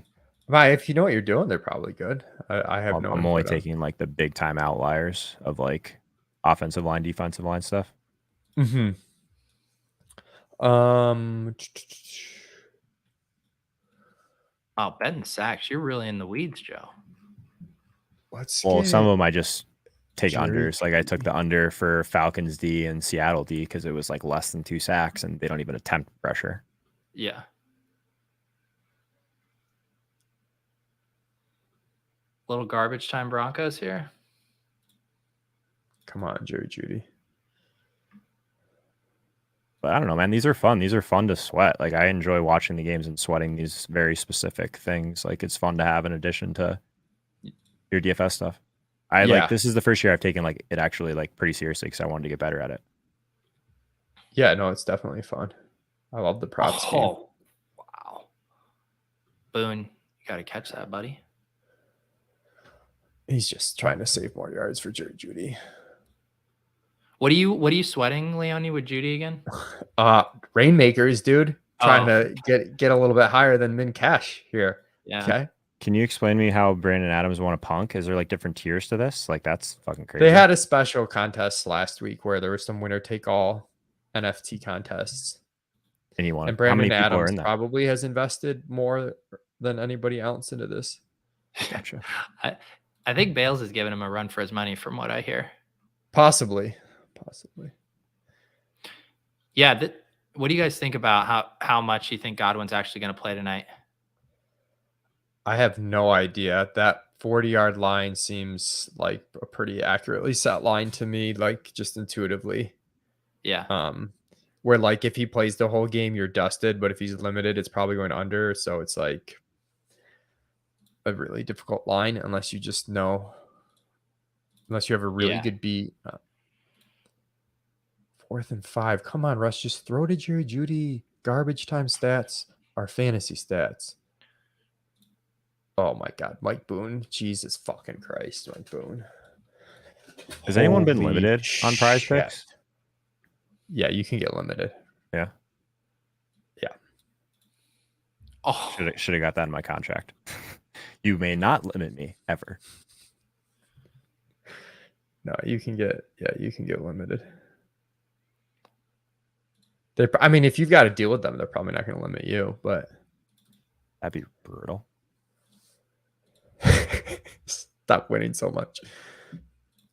If you know what you're doing, they're probably good. I have no. I'm only taking like the big time outliers of like offensive line, defensive line stuff. Mm-hmm. Oh, betting sacks. You're really in the weeds, Joe. Well, some of them I just take unders. Like I took the under for Falcons D and Seattle D because it was like less than 2 sacks and they don't even attempt pressure. Yeah. Little garbage time Broncos here. Come on, Jerry Jeudy. But I don't know, man. These are fun. These are fun to sweat. Like I enjoy watching the games and sweating these very specific things. Like it's fun to have in addition to your DFS stuff. This is the first year I've taken like it actually like pretty seriously because I wanted to get better at it. Yeah, no, it's definitely fun. I love the props game. Wow. Boone, you got to catch that, buddy. He's just trying to save more yards for Jerry Jeudy. What are you sweating, Leone, with Jeudy again? Rainmakers, dude. Trying to get a little bit higher than min cash here. Yeah. Okay. Can you explain to me how Brandon Adams won a punk? Is there like different tiers to this? Like that's fucking crazy. They had a special contest last week where there was some winner take all NFT contests. And he won. And Brandon Adams probably has invested more than anybody else into this. Gotcha. I think Bales is giving him a run for his money from what I hear. Possibly. Yeah. What do you guys think about how much you think Godwin's actually going to play tonight? I have no idea. That 40-yard line seems like a pretty accurately set line to me, like just intuitively. Yeah. Where like if he plays the whole game, you're dusted, but if he's limited, it's probably going under. So it's like a really difficult line unless you just know, unless you have a really good beat. 4th and 5. Come on, Russ, just throw to Jerry Jeudy. Garbage time stats are fantasy stats. Oh my God, Mike Boone. Jesus fucking Christ, Mike Boone. Has anyone been limited on Prize Picks? Yeah, you can get limited. Yeah. Oh, should have got that in my contract. You may not limit me ever. No, you can get limited. If you've got to deal with them, they're probably not going to limit you, but that'd be brutal. Stop winning so much.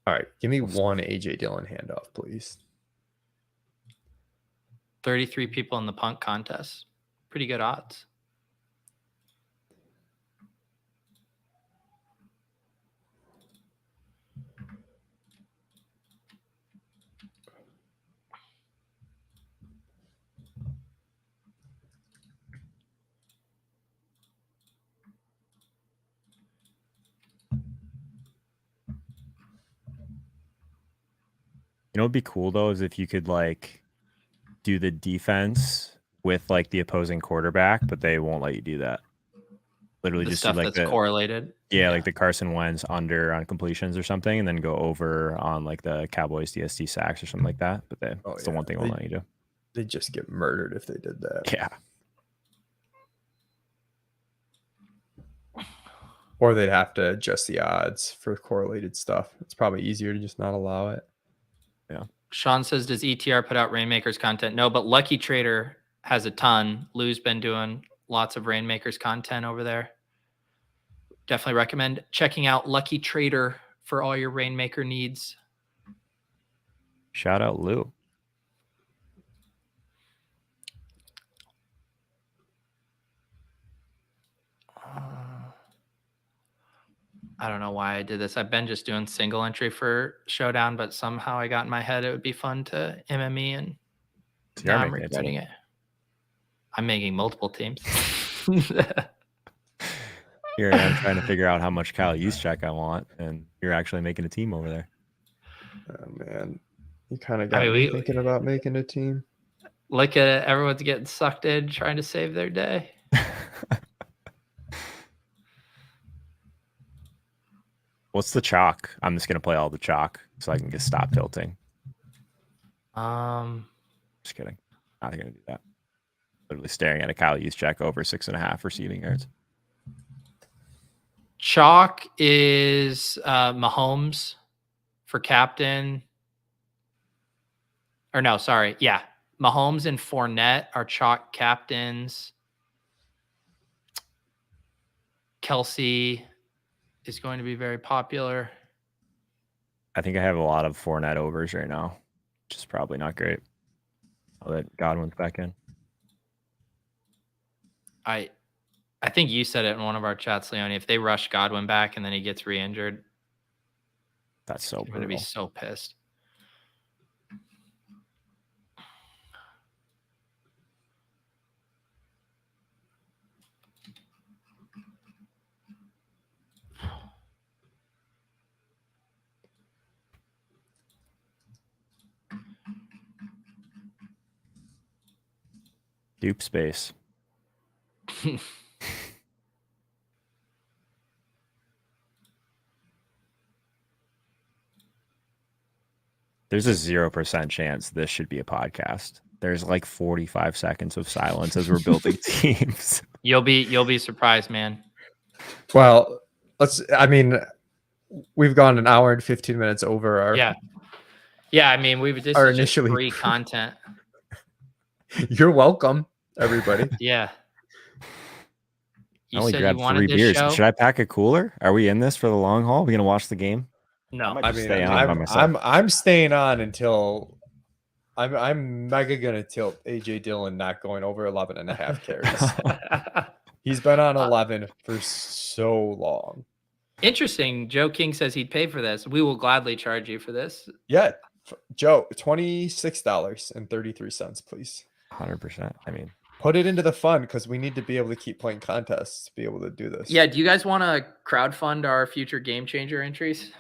All right, give me one AJ Dillon handoff, please. 33 people in the punt contest. Pretty good odds. You know what'd be cool though is if you could like do the defense with like the opposing quarterback, but they won't let you do that. Literally the just stuff do like that's correlated. Yeah, like the Carson Wentz under on completions or something, and then go over on like the Cowboys DST sacks or something like that. But that's the one thing won't let you do. They'd just get murdered if they did that. Yeah. Or they'd have to adjust the odds for correlated stuff. It's probably easier to just not allow it. Yeah. Sean says, does ETR put out Rainmakers content? No, but Lucky Trader has a ton. Lou's been doing lots of Rainmakers content over there. definitely recommend checking out Lucky Trader for all your Rainmaker needs. Shout out Lou. I don't know why I did this. I've been just doing single entry for Showdown, but somehow I got in my head it would be fun to MME, and So now I'm regretting it. I'm making multiple teams. Here I am trying to figure out how much Kyle Juszczyk I want, and you're actually making a team over there. Oh man, you kind of got me thinking about making a team. Look at it. Everyone's getting sucked in, trying to save their day. What's the chalk? I'm just gonna play all the chalk so I can just stop tilting. Just kidding. Not gonna do that. Literally staring at a Kyle Juszczyk over 6.5 receiving yards. Chalk is Mahomes for captain. Or no, sorry. Yeah. Mahomes and Fournette are chalk captains. Kelsey is going to be very popular. I think I have a lot of Fournette overs right now, which is probably not great. I'll let Godwin's back in. I think you said it in one of our chats, Leone. If they rush Godwin back and then he gets re-injured, that's so I'm going to be so pissed. Dupe space. There's a 0% chance this should be a podcast. There's like 45 seconds of silence as we're building teams. You'll be surprised, man. Well, we've gone an hour and 15 minutes over our Yeah, I mean, this is initially free content. You're welcome, everybody. Yeah. You said you wanted 3 beers. Show? Should I pack a cooler? Are we in this for the long haul? Are we gonna watch the game? No, I'm staying on until I'm mega gonna tilt AJ Dillon not going over 11.5 carries. He's been on 11 for so long. Interesting. Joe King says he'd pay for this. We will gladly charge you for this. Yeah, Joe, $26.33, please. 100%. I mean, put it into the fund because we need to be able to keep playing contests to be able to do this. Yeah. Do you guys want to crowdfund our future game changer entries?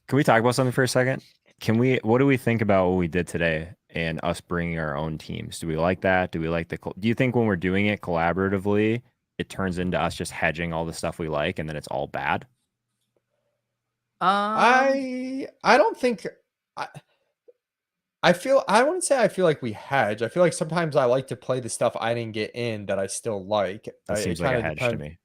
Can we talk about something for a second? What do we think about what we did today and us bringing our own teams? Do we like that? Do you think when we're doing it collaboratively, it turns into us just hedging all the stuff we like and then it's all bad? I don't think I wouldn't say I feel like we hedge. I feel like sometimes I like to play the stuff I didn't get in that I still like. That seems like a hedge to me.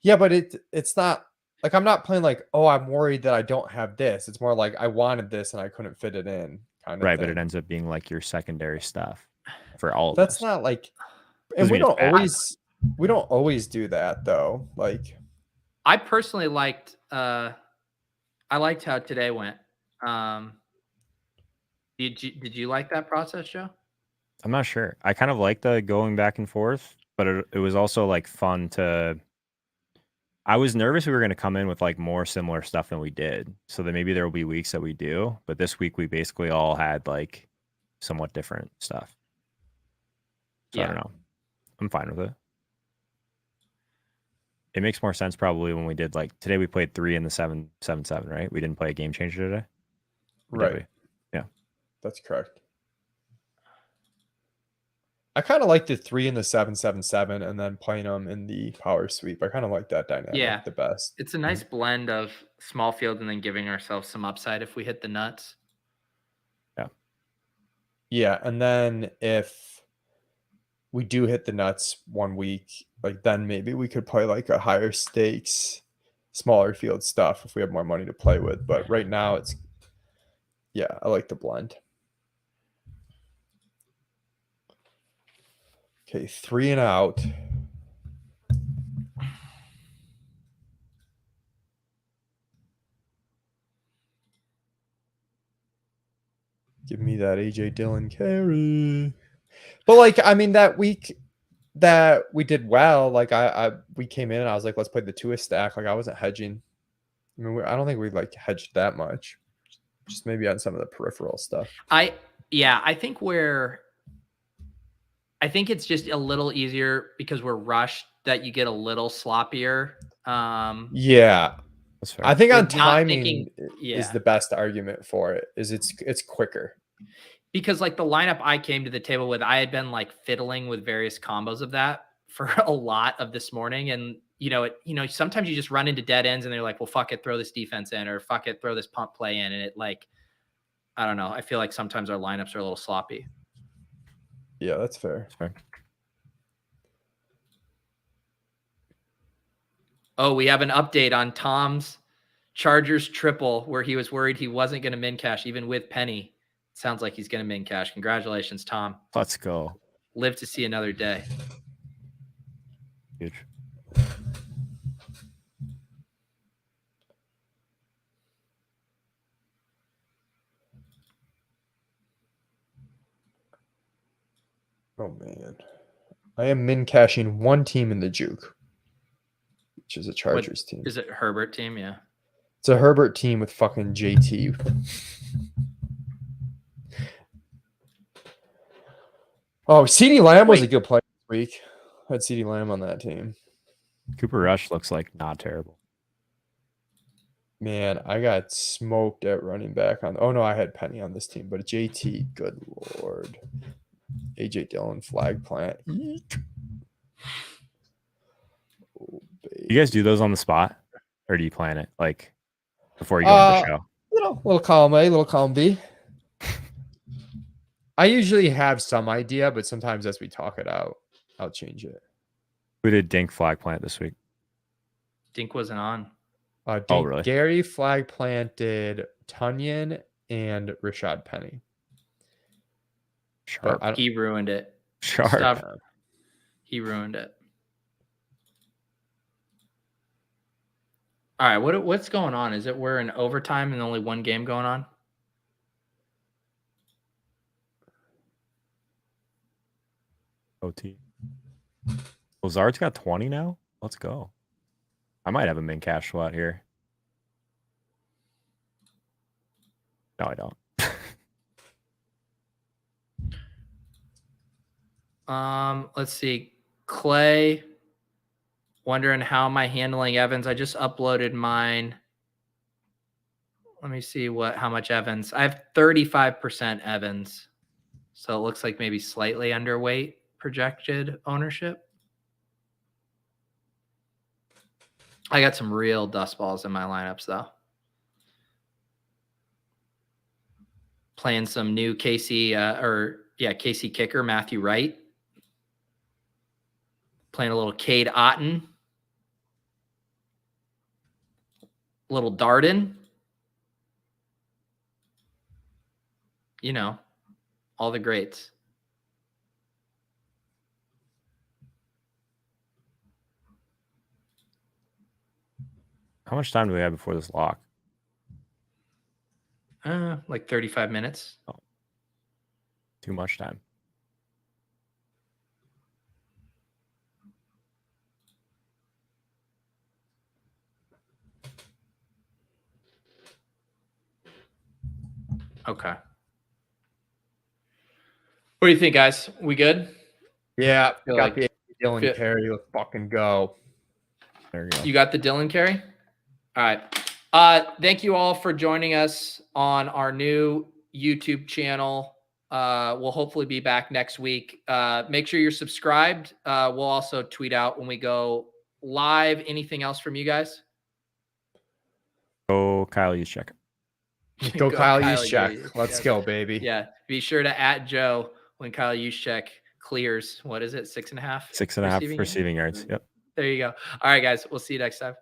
Yeah, but it's not like I'm not playing like, oh, I'm worried that I don't have this. It's more like I wanted this and I couldn't fit it in. Kind of right, thing. But it ends up being like your secondary stuff for all of That's us. not like, and we don't always do that though. Like, I personally liked how today went. Did you like that process, Joe? I'm not sure. I kind of like the going back and forth, but it was also like fun to. I was nervous we were going to come in with like more similar stuff than we did, so that maybe there will be weeks that we do. But this week we basically all had like somewhat different stuff. So yeah. I don't know. I'm fine with it. It makes more sense probably when we did like today. We played 3 in the 7-7-7, right? We didn't play a game changer today, right? Yeah, that's correct. I kind of like the 3 in the 7-7-7 and then playing them in the power sweep. I kind of like that dynamic the best. It's a nice blend of small field and then giving ourselves some upside if we hit the nuts. Yeah. Yeah, and then if we do hit the nuts one week, like then maybe we could play like a higher stakes, smaller field stuff if we have more money to play with. But right now I like the blend. Okay, 3 and out. that AJ Dillon carry. But like, I mean, that week that we did well, like we came in and I was like, let's play the 2 stack. Like I wasn't hedging. I mean, I don't think we like hedged that much. Just maybe on some of the peripheral stuff. I think it's just a little easier because we're rushed that you get a little sloppier. Yeah. That's fair. I think on With not timing thinking- is yeah. the best argument for it. Is it's quicker. Because like the lineup I came to the table with, I had been like fiddling with various combos of that for a lot of this morning. And, sometimes you just run into dead ends and they're like, well, fuck it, throw this defense in, or fuck it, throw this pump play in. And it like, I don't know. I feel like sometimes our lineups are a little sloppy. Yeah, that's fair. That's fair. Oh, we have an update on Tom's Chargers triple where he was worried he wasn't going to min cash even with Penny. Sounds like he's going to min cash. Congratulations, Tom. Let's go. Live to see another day. Huge. Oh man. I am min cashing one team in the juke, which is a Chargers team. Is it Herbert team? Yeah. It's a Herbert team with fucking JT. Oh, CeeDee Lamb was a good play this week. I had CeeDee Lamb on that team. Cooper Rush looks like not terrible. Man, I got smoked at running back on. Oh no, I had Penny on this team, but JT, good lord. AJ Dillon flag plant. Eek. Oh, You guys do those on the spot, or do you plan it like before you go into the show? Little column A, little column B. I usually have some idea, but sometimes as we talk it out, I'll change it. Who did Dink flag plant this week? Dink wasn't on. Dink, really? Gary flag planted Tunyon and Rashad Penny. Sharp. He ruined it. Sharp. Stuff. He ruined it. All right, what's going on? Is it we're in overtime and only one game going on? OT. Lazard's got 20 now. Let's go. I might have a min cash slot here. No, I don't. Let's see. Clay, wondering how am I handling Evans? I just uploaded mine. Let me see how much Evans. I have 35% Evans. So it looks like maybe slightly underweight projected ownership. I got some real dust balls in my lineups though. Playing some new Casey kicker, Matthew Wright. Playing a little Cade Otton. Little Darden. All the greats. How much time do we have before this lock? Like 35 minutes. Oh. Too much time. Okay. What do you think, guys? We good? Yeah, Feel got like- the Dillon carry. Let's fucking go. There you go. You got the Dillon carry? All right. Thank you all for joining us on our new YouTube channel. We'll hopefully be back next week. Make sure you're subscribed. We'll also tweet out when we go live. Anything else from you guys? Go Kyle Juszczyk. Go Kyle Kyle Juszczyk. Let's Juszczyk. go, baby. Yeah. Be sure to @Joe when Kyle Juszczyk clears. What is it? 6.5? 6.5 receiving yards. Yep. There you go. All right, guys. We'll see you next time.